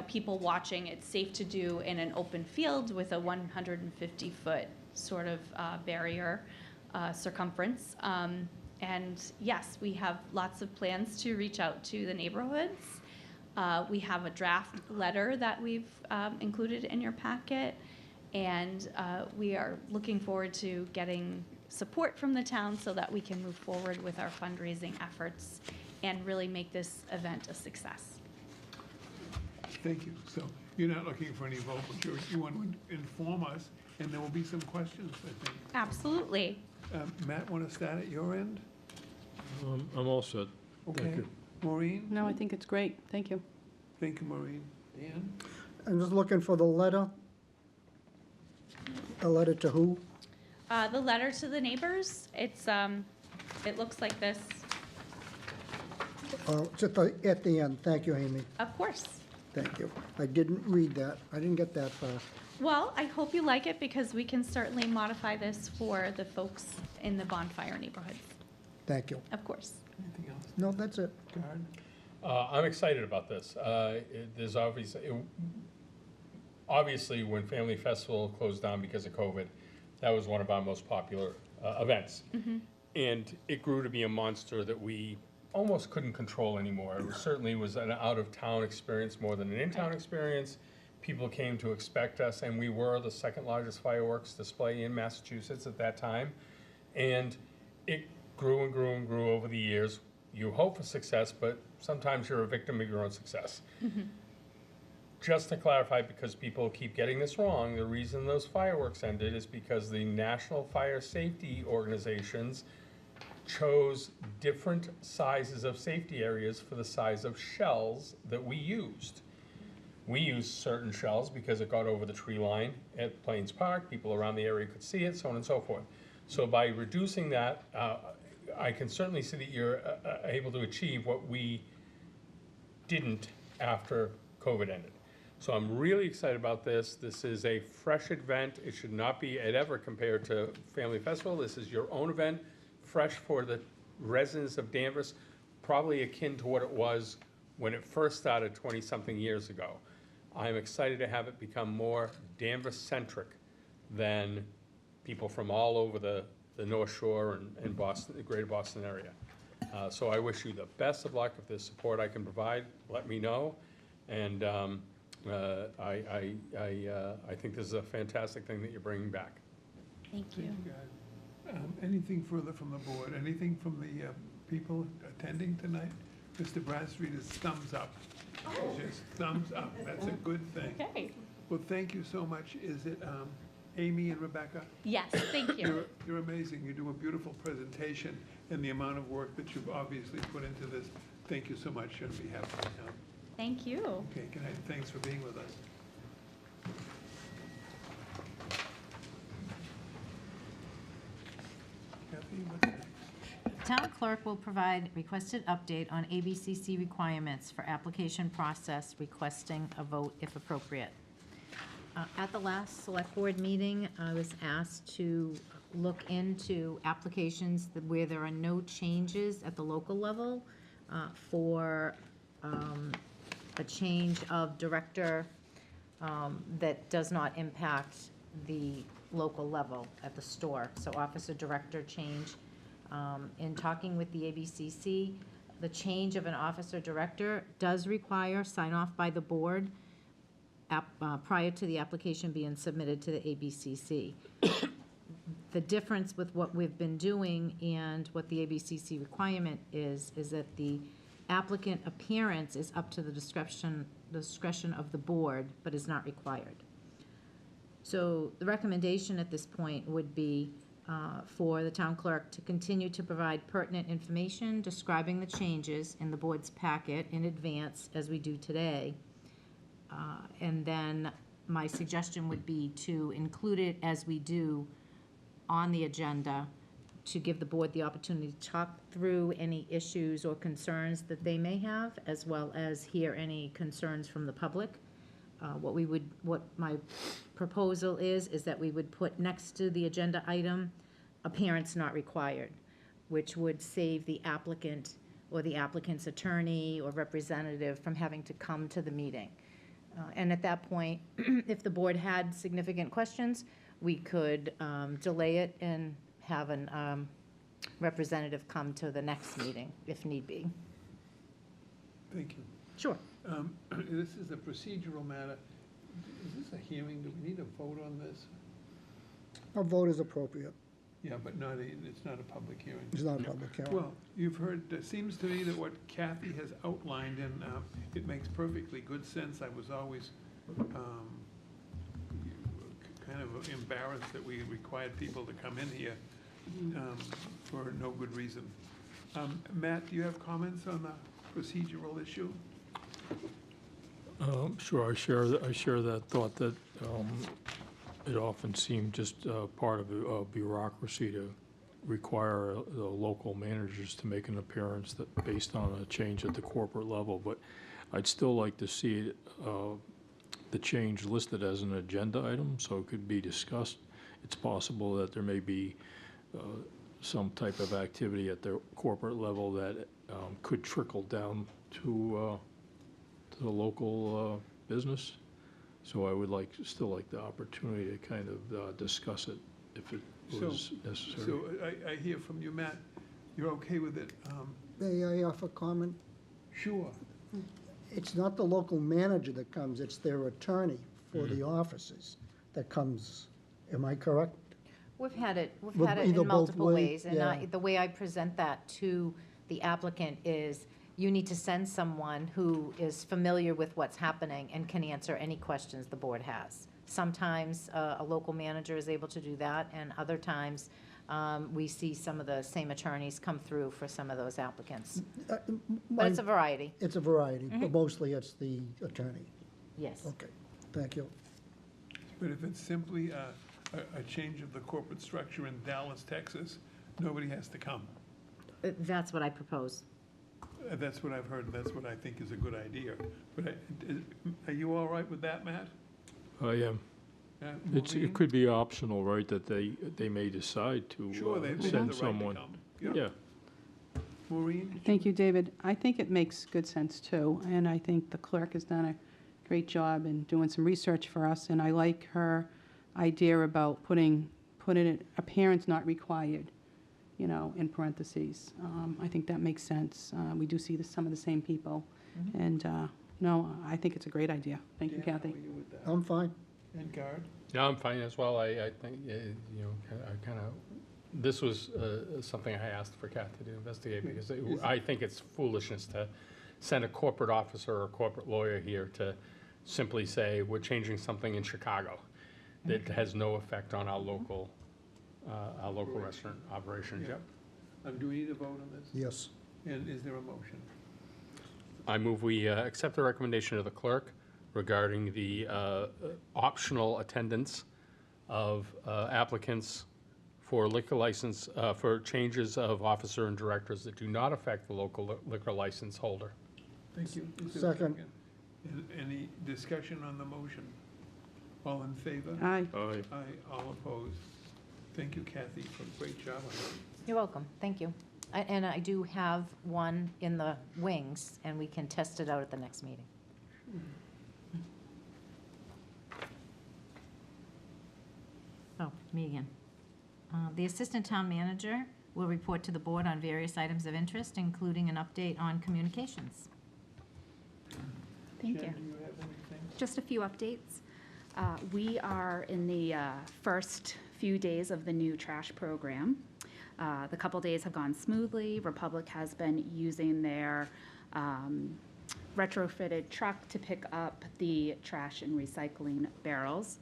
people watching. It's safe to do in an open field with a 150-foot sort of barrier circumference. And yes, we have lots of plans to reach out to the neighborhoods. We have a draft letter that we've included in your packet, and we are looking forward to getting support from the town so that we can move forward with our fundraising efforts and really make this event a success. Thank you. So you're not looking for any vote, but you want to inform us, and there will be some questions, I think. Absolutely. Matt, want to start at your end? I'm all set. Okay. Thank you. Maureen? No, I think it's great. Thank you. Thank you, Maureen. Dan? I'm just looking for the letter. A letter to who? The letter to the neighbors, it looks like this. It's at the end. Thank you, Amy. Of course. Thank you. I didn't read that. I didn't get that far. Well, I hope you like it because we can certainly modify this for the folks in the bonfire neighborhoods. Thank you. Of course. Anything else? No, that's it. I'm excited about this. There's obviously when Family Festival closed down because of COVID, that was one of our most popular events. And it grew to be a monster that we almost couldn't control anymore. It certainly was an out-of-town experience more than an in-town experience. People came to expect us, and we were the second largest fireworks display in Massachusetts at that time. And it grew and grew and grew over the years. You hope for success, but sometimes you're a victim of your own success. Just to clarify, because people keep getting this wrong, the reason those fireworks ended is because the National Fire Safety Organizations chose different sizes of safety areas for the size of shells that we used. We used certain shells because it got over the tree line at Plains Park, people around the area could see it, so on and so forth. So by reducing that, I can certainly see that you're able to achieve what we didn't after COVID ended. So I'm really excited about this. This is a fresh event. It should not be ever compared to Family Festival. This is your own event, fresh for the residents of Danvers, probably akin to what it was when it first started 20-something years ago. I'm excited to have it become more Danvers-centric than people from all over the North Shore and Boston, the greater Boston area. So I wish you the best of luck. If there's support I can provide, let me know. And I think this is a fantastic thing that you're bringing back. Thank you. Anything further from the board? Anything from the people attending tonight? Mr. Bradstreet is thumbs up. Just thumbs up. That's a good thing. Okay. Well, thank you so much. Is it Amy and Rebecca? Yes, thank you. You're amazing. You do a beautiful presentation, and the amount of work that you've obviously put into this. Thank you so much on behalf of the town. Thank you. Okay, good night. Thanks for being with us. Kathy, what's next? Town clerk will provide requested update on ABCC requirements for application process, requesting a vote if appropriate. At the last select board meeting, I was asked to look into applications where there are no changes at the local level for a change of director that does not impact the local level at the store. So officer director change. In talking with the ABCC, the change of an officer director does require sign off by the board prior to the application being submitted to the ABCC. The difference with what we've been doing and what the ABCC requirement is that the applicant appearance is up to the discretion of the board, but is not required. So the recommendation at this point would be for the town clerk to continue to provide pertinent information describing the changes in the board's packet in advance, as we do today. And then my suggestion would be to include it as we do on the agenda to give the board the opportunity to talk through any issues or concerns that they may have, as well as hear any concerns from the public. What my proposal is that we would put next to the agenda item, appearance not required. which would save the applicant or the applicant's attorney or representative from having to come to the meeting. And at that point, if the board had significant questions, we could delay it and have a representative come to the next meeting if need be. Thank you. Sure. This is a procedural matter. Is this a hearing? Do we need a vote on this? A vote is appropriate. Yeah, but it's not a public hearing. It's not a public hearing. Well, you've heard, it seems to me that what Kathy has outlined, and it makes perfectly good sense. I was always kind of embarrassed that we required people to come in here for no good reason. Matt, do you have comments on the procedural issue? Sure, I share that thought that it often seemed just part of a bureaucracy to require the local managers to make an appearance that based on a change at the corporate level. But I'd still like to see the change listed as an agenda item so it could be discussed. It's possible that there may be some type of activity at the corporate level that could trickle down to the local business. So I would still like the opportunity to kind of discuss it if it was necessary. So I hear from you, Matt, you're okay with it? May I offer comment? Sure. It's not the local manager that comes, it's their attorney for the offices that comes. Am I correct? We've had it With either in both multiple ways, ways. And yeah. the way I present that to the applicant is you need to send someone who is familiar with what's happening and can answer any questions the board has. Sometimes a local manager is able to do that, and other times we see some of the same attorneys come through for some of those applicants. But it's a variety. It's a variety, but mostly it's the attorney. Yes. Okay, thank you. But if it's simply a change of the corporate structure in Dallas, Texas, nobody has to come. That's what I propose. That's what I've heard, and that's what I think is a good idea. But are you all right with that, Matt? I am. Maureen? It could be optional, right, that they may decide to Sure, they have send the right to someone. come. Yeah. Maureen? Thank you, David. I think it makes good sense, too, and I think the clerk has done a great job in doing some research for us, and I like her idea about putting it, appearance not required, in parentheses. I think that makes sense. We do see some of the same people, and, no, I think it's a great idea. Thank you, Dan, how Kathy. are you with that? I'm fine. And Guard? No, I'm fine as well. I think, I kind of, this was something I asked for Kathy to investigate because I think it's foolishness to send a corporate officer or a corporate lawyer here to simply say, we're changing something in Chicago that has no effect on our local restaurant operations. Yeah. Yep. Do we need a vote on this? Yes. And is there a motion? I move we accept the recommendation of the clerk regarding the optional attendance of applicants for liquor license, for changes of officer and directors that do not affect the local liquor license holder. Thank you. Is there a Second. Any discussion on the motion? All in favor? Aye. Aye. Aye, all opposed. Thank you, Kathy, for a great job on that. You're welcome. Thank you. And I do have one in the wings, and we can test it out at the next meeting. Oh, me again. The Assistant Town Manager will report to the board on various items of interest, including an update on communications. Thank you. Jen, do you have anything? Just a few updates. We are in the first few days of the new trash program. The couple days have gone smoothly. Republic has been using their retrofitted truck to pick up the trash and recycling barrels.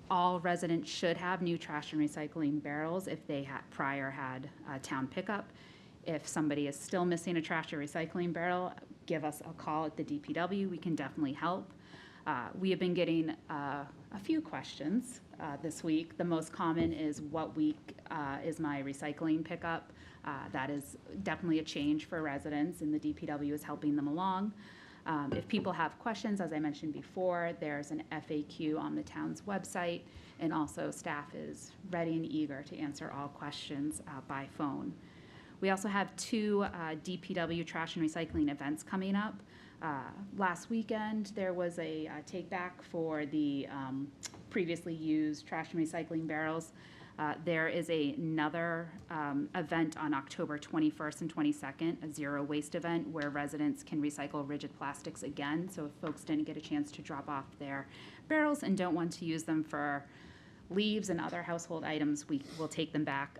All residents should have new trash and recycling barrels if they had prior had town pickup. If somebody is still missing a trash or recycling barrel, give us a call at the DPW. We can definitely help. We have been getting a few questions this week. The most common is what week is my recycling pickup. That is definitely a change for residents, and the DPW is helping them along. If people have questions, as I mentioned before, there's an FAQ on the town's website, and also staff is ready and eager to answer all questions by phone. We also have two DPW trash and recycling events coming up. Last weekend, there was a take back for the previously used trash and recycling barrels. There is another event on October 21st and 22nd, a zero waste event where residents can recycle rigid plastics again. So if folks didn't get a chance to drop off their barrels and don't want to use them for leaves and other household items, we will take them back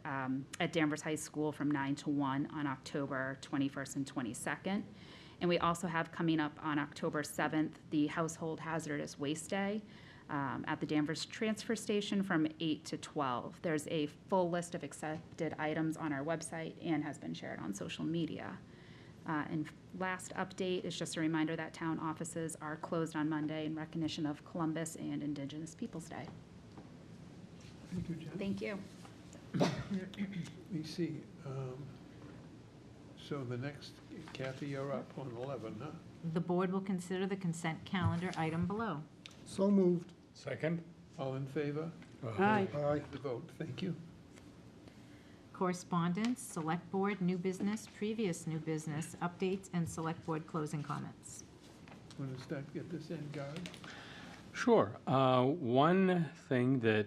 at Danvers High School from 9 to 1 on October 21st and 22nd. And we also have coming up on October 7th, the Household Hazardous Waste Day at the Danvers Transfer Station from 8 to 12. There's a full list of accepted items on our website and has been shared on social media. And last update is just a reminder that town offices are closed on Monday in recognition of Columbus and Indigenous Peoples' Day. Thank you, Jen. Thank you. Let me see. So the next, Kathy, you're up on 11, huh? The board will consider the consent calendar item below. So moved. Second? All in favor? Aye. Aye. The vote, thank you. Correspondence, select board, new business, previous new business, updates, and select board closing comments. Want to start, get this in, Guard? Sure. One thing that,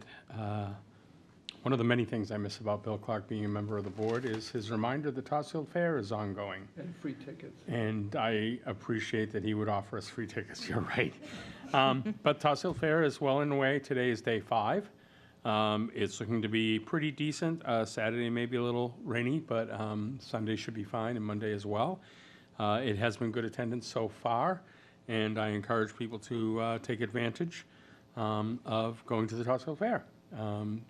one of the many things I miss about Bill Clark being a member of the board is his reminder that Topsfield Fair is ongoing. And free tickets. And I appreciate that he would offer us free tickets, you're right. But Topsfield Fair is well in the way. Today is day 5. It's looking to be pretty decent. Saturday may be a little rainy, but Sunday should be fine, and Monday as well. It has been good attendance so far, and I encourage people to take advantage of going to the Topsfield Fair.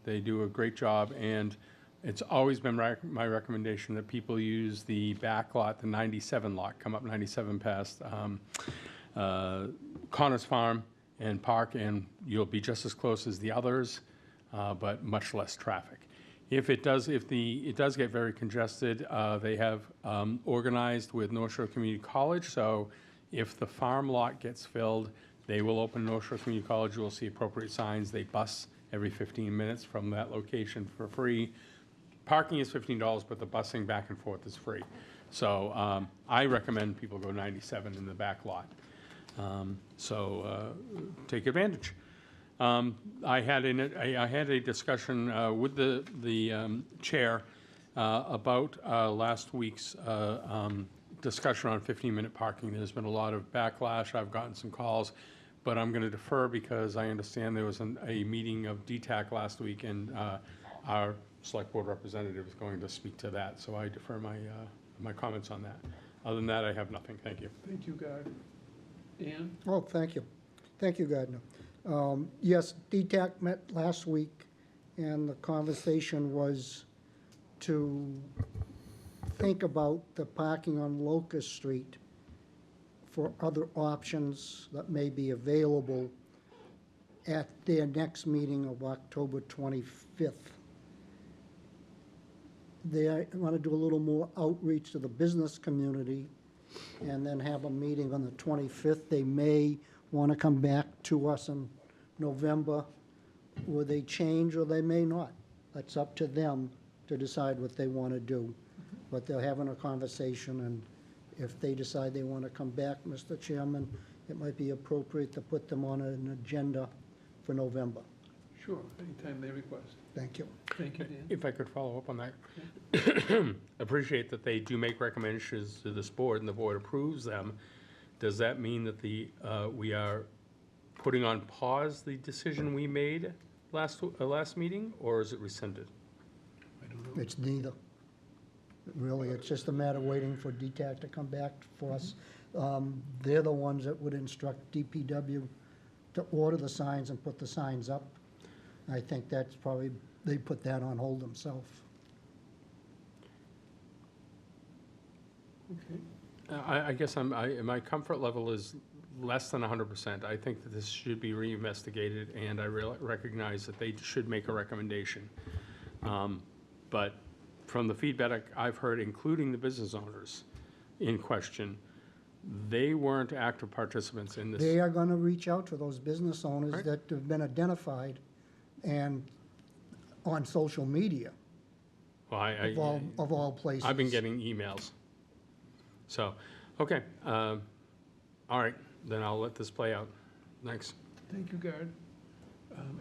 They do a great job, and it's always been my recommendation that people use the back lot, the 97 lot, come up 97 past Connors Farm and park, and you'll be just as close as the others, but much less traffic. If it does get very congested, they have organized with North Shore Community College, so if the farm lot gets filled, they will open North Shore Community College. You will see appropriate signs. They bus every 15 minutes from that location for free. Parking is $15, but the busing back and forth is free. So I recommend people go 97 in the back lot. Take advantage. I had a discussion with the chair about last week's discussion on 15-minute parking. There's been a lot of backlash. I've gotten some calls, but I'm going to defer because I understand there was a meeting of DTAC last week, and our select board representative is going to speak to that. So I defer my comments on that. Other than that, I have nothing. Thank you. Thank you, Guard. Dan? Oh, thank you. Thank you, Gardner. Yes, DTAC met last week, and the conversation was to think about the parking on Locust Street for other options that may be available at their next meeting of October 25th. They want to do a little more outreach to the business community and then have a meeting on the 25th. They may want to come back to us in November, where they change or they may not. That's up to them to decide what they want to do. But they're having a conversation, and if they decide they want to come back, Mr. Chairman, it might be appropriate to put them on an agenda for November. Sure, anytime they request. Thank you. Thank you, Dan. If I could follow up on that. Appreciate that they do make recommendations to this board and the board approves them. Does that mean that we are putting on pause the decision we made last meeting, or is it rescinded? I don't know. It's neither. Really, it's just a matter of waiting for DTAC to come back for us. They're the ones that would instruct DPW to order the signs and put the signs up. I think that's probably, they put that on hold themselves. Okay. I guess my comfort level is less than 100%. I think that this should be reinvestigated, and I recognize that they should make a recommendation. But from the feedback I've heard, including the business owners in question, they weren't active participants in this. They are going to reach out to those business owners Right. that have been identified and on social media Well, of all places. I've been getting emails. So, okay, all right, then I'll let this play out. Thanks. Thank you, Gard.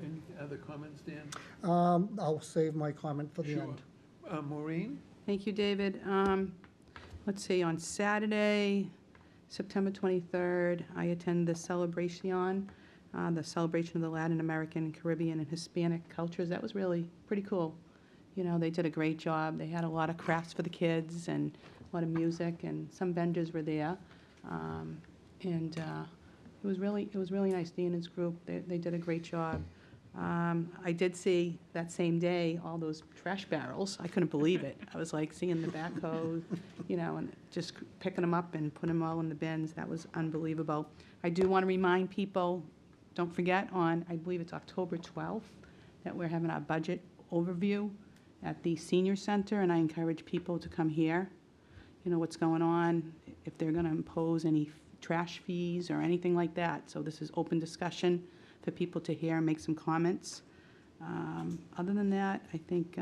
Any other comments, Dan? I'll save my comment for the Sure. end. Maureen? Thank you, David. Let's see, on Saturday, September 23rd, I attend the celebration of the Latin American, Caribbean, and Hispanic cultures. That was really pretty cool. You know, they did a great job. They had a lot of crafts for the kids and a lot of music, and some vendors were there. It was really nice. Dana's group, they did a great job. I did see that same day all those trash barrels. I couldn't believe it. I was like seeing the backhoe, you know, and just picking them up and putting them all in the bins. That was unbelievable. I do want to remind people, don't forget on, I believe it's October 12th, that we're having our budget overview at the senior center, and I encourage people to come here. You know, what's going on, if they're going to impose any trash fees or anything like that. So this is open discussion for people to hear and make some comments. Other than that, I think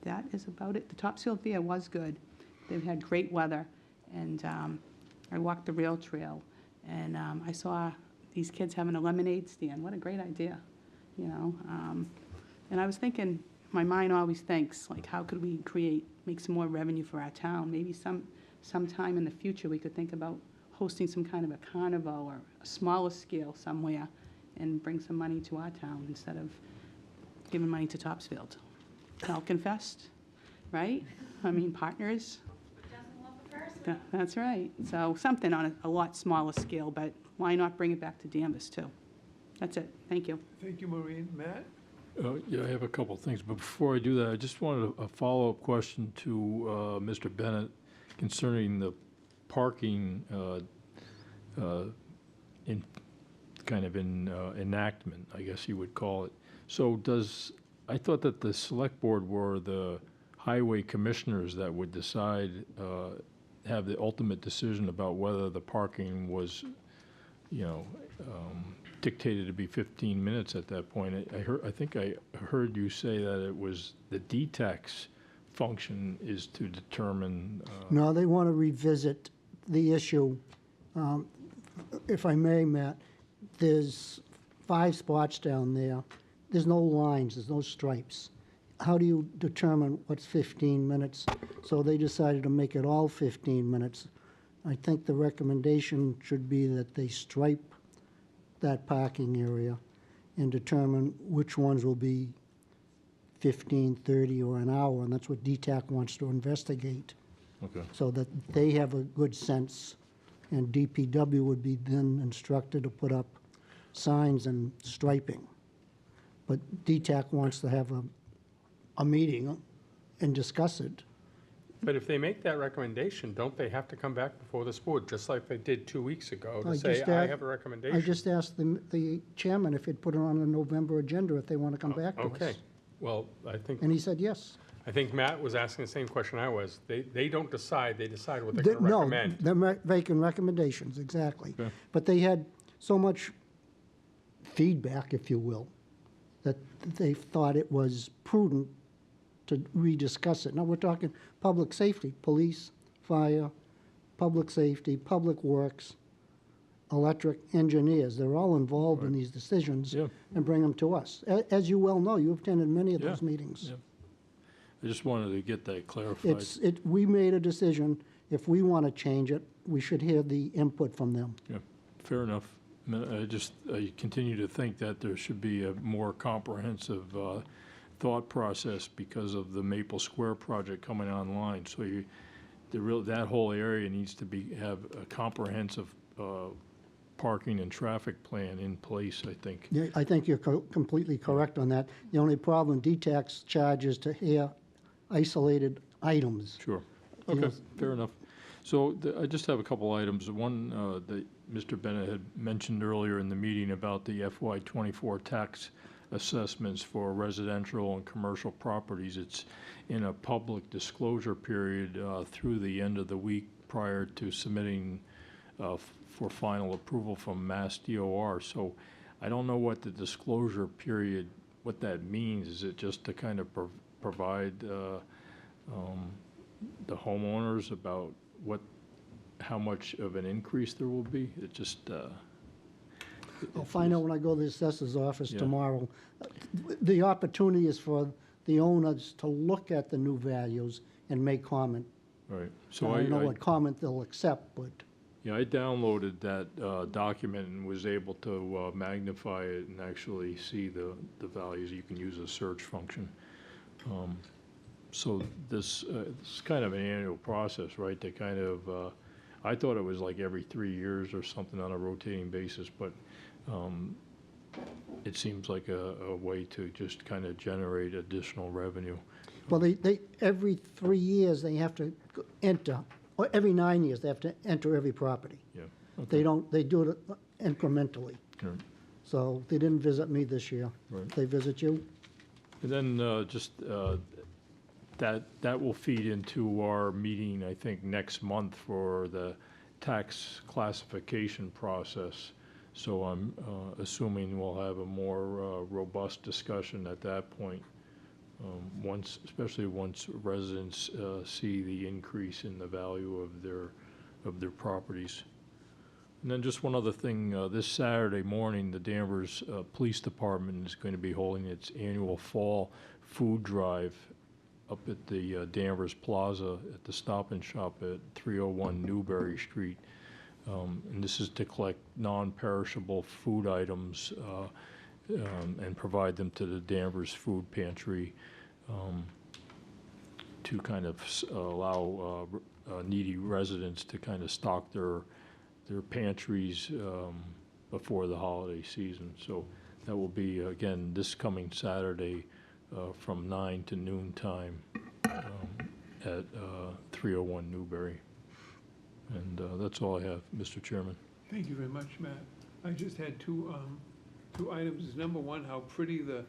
that is about it. The Topsfield Fair was good. They've had great weather, and I walked the rail trail, and I saw these kids having a lemonade stand. What a great idea, you know. And I was thinking, my mind always thinks, like, how could we make some more revenue for our town? Maybe sometime in the future we could think about hosting some kind of a carnival or a smaller scale somewhere and bring some money to our town instead of giving money to Topsfield. Falcon Fest, right? I mean, partners. That's right. So something on a lot smaller scale, but why not bring it back to Danvers too? That's it. Thank you. Thank you, Maureen. Matt? Yeah, I have a couple of things, but before I do that, I just wanted a follow-up question to Mr. Bennett concerning the parking enactment, I guess you would call it. So I thought that the select board were the highway commissioners that would decide, have the ultimate decision about whether the parking was, you know, dictated to be 15 minutes at that point. I think I heard you say that it was the DTAC's function is to determine. No, they want to revisit the issue. If I may, Matt, there's 5 spots down there. There's no lines, there's no stripes. How do you determine what's 15 minutes? So they decided to make it all 15 minutes. I think the recommendation should be that they stripe that parking area and determine which ones will be 15, 30, or an hour, and that's what DTAC wants to investigate. Okay. So that they have a good sense, and DPW would be then instructed to put up signs and striping. But DTAC wants to have a meeting and discuss it. But if they make that recommendation, don't they have to come back before this board, just like they did 2 weeks ago, to say, I have a recommendation? I just asked the chairman if he'd put it on the November agenda if they want to come back to us. Okay, well, I think. And he said yes. I think Matt was asking the same question I was. They don't decide, they decide what they're going to recommend. No, they're making recommendations, exactly. Okay. But they had so much feedback, if you will, that they thought it was prudent to rediscuss it. Now, we're talking public safety, police, fire, public safety, public works, electric, engineers. They're all involved in these decisions and bring them to us. As you well know, you've attended many of those meetings. Yeah. I just wanted to get that clarified. We made a decision. If we want to change it, we should hear the input from them. Yeah, fair enough. I continue to think that there should be a more comprehensive thought process because of the Maple Square project coming online. So that whole area needs to have a comprehensive parking and traffic plan in place, I think. Yeah, I think you're completely correct on that. The only problem, DTAX charges to hear isolated items. Sure. Okay, fair enough. So I just have a couple items. One that Mr. Bennett had mentioned earlier in the meeting about the FY24 tax assessments for residential and commercial properties. It's in a public disclosure period through the end of the week prior to submitting for final approval from Mass DOR. So I don't know what the disclosure period, what that means. Is it just to kind of provide the homeowners about how much of an increase there will be? It just, I'll find out when I go to the assessor's office Yeah. tomorrow. The opportunity is for the owners to look at the new values and make comment. right. So I don't know what comment they'll accept, but yeah, I downloaded that document and was able to magnify it and actually see the values. You can use a search function. So this is kind of an annual process, right? They kind of, I thought it was like every 3 years or something on a rotating basis, but it seems like a way to just kind of generate additional revenue. well, they every 3 years they have to enter, or every 9 years they have to enter every property. Yeah. They do it incrementally. Right. So they didn't visit me this year. Right. They visit you? And then just that will feed into our meeting, I think, next month for the tax classification process. So I'm assuming we'll have a more robust discussion at that point, especially once residents see the increase in the value of their properties. And then just one other thing, this Saturday morning, the Danvers Police Department is going to be holding its annual fall food drive up at the Danvers Plaza at the Stop and Shop at 301 Newberry Street. And this is to collect non-perishable food items and provide them to the Danvers Food Pantry to kind of allow needy residents to kind of stock their pantries before the holiday season. So that will be, again, this coming Saturday from 9 to noon time at 301 Newberry. And that's all I have, Mr. Chairman. Thank you very much, Matt. I just had two items. Number one, how pretty the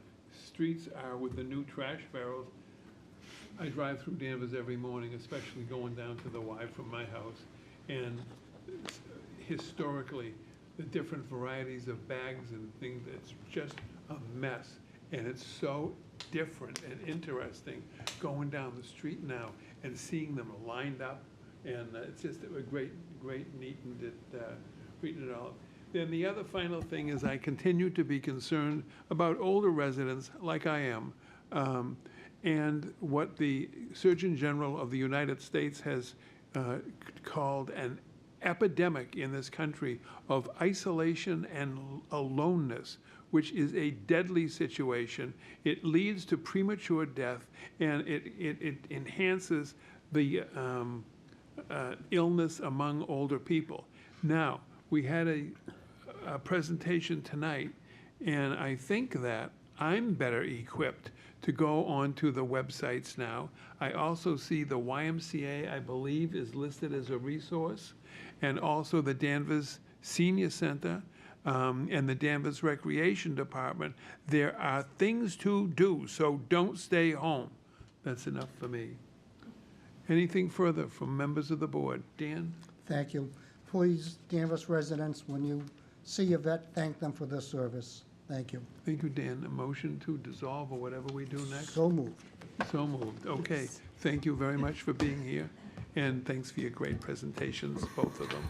streets are with the new trash barrels. I drive through Danvers every morning, especially going down to the Y from my house. And historically, the different varieties of bags and things, it's just a mess. And it's so different and interesting going down the street now and seeing them lined up. And it's just a great, neatened it all. Then the other final thing is I continue to be concerned about older residents, like I am, and what the Surgeon General of the United States has called an epidemic in this country of isolation and aloneness, which is a deadly situation. It leads to premature death, and it enhances the illness among older people. Now, we had a presentation tonight, and I think that I'm better equipped to go onto the websites now. I also see the YMCA, I believe, is listed as a resource, and also the Danvers Senior Center and the Danvers Recreation Department. There are things to do, so don't stay home. That's enough for me. Anything further from members of the board? Dan? Thank you. Please, Danvers residents, when you see a vet, thank them for their service. Thank you. Thank you, Dan. A motion to dissolve or whatever we do next? So moved. So moved. Okay. Thank you very much for being here, and thanks for your great presentations, both of them.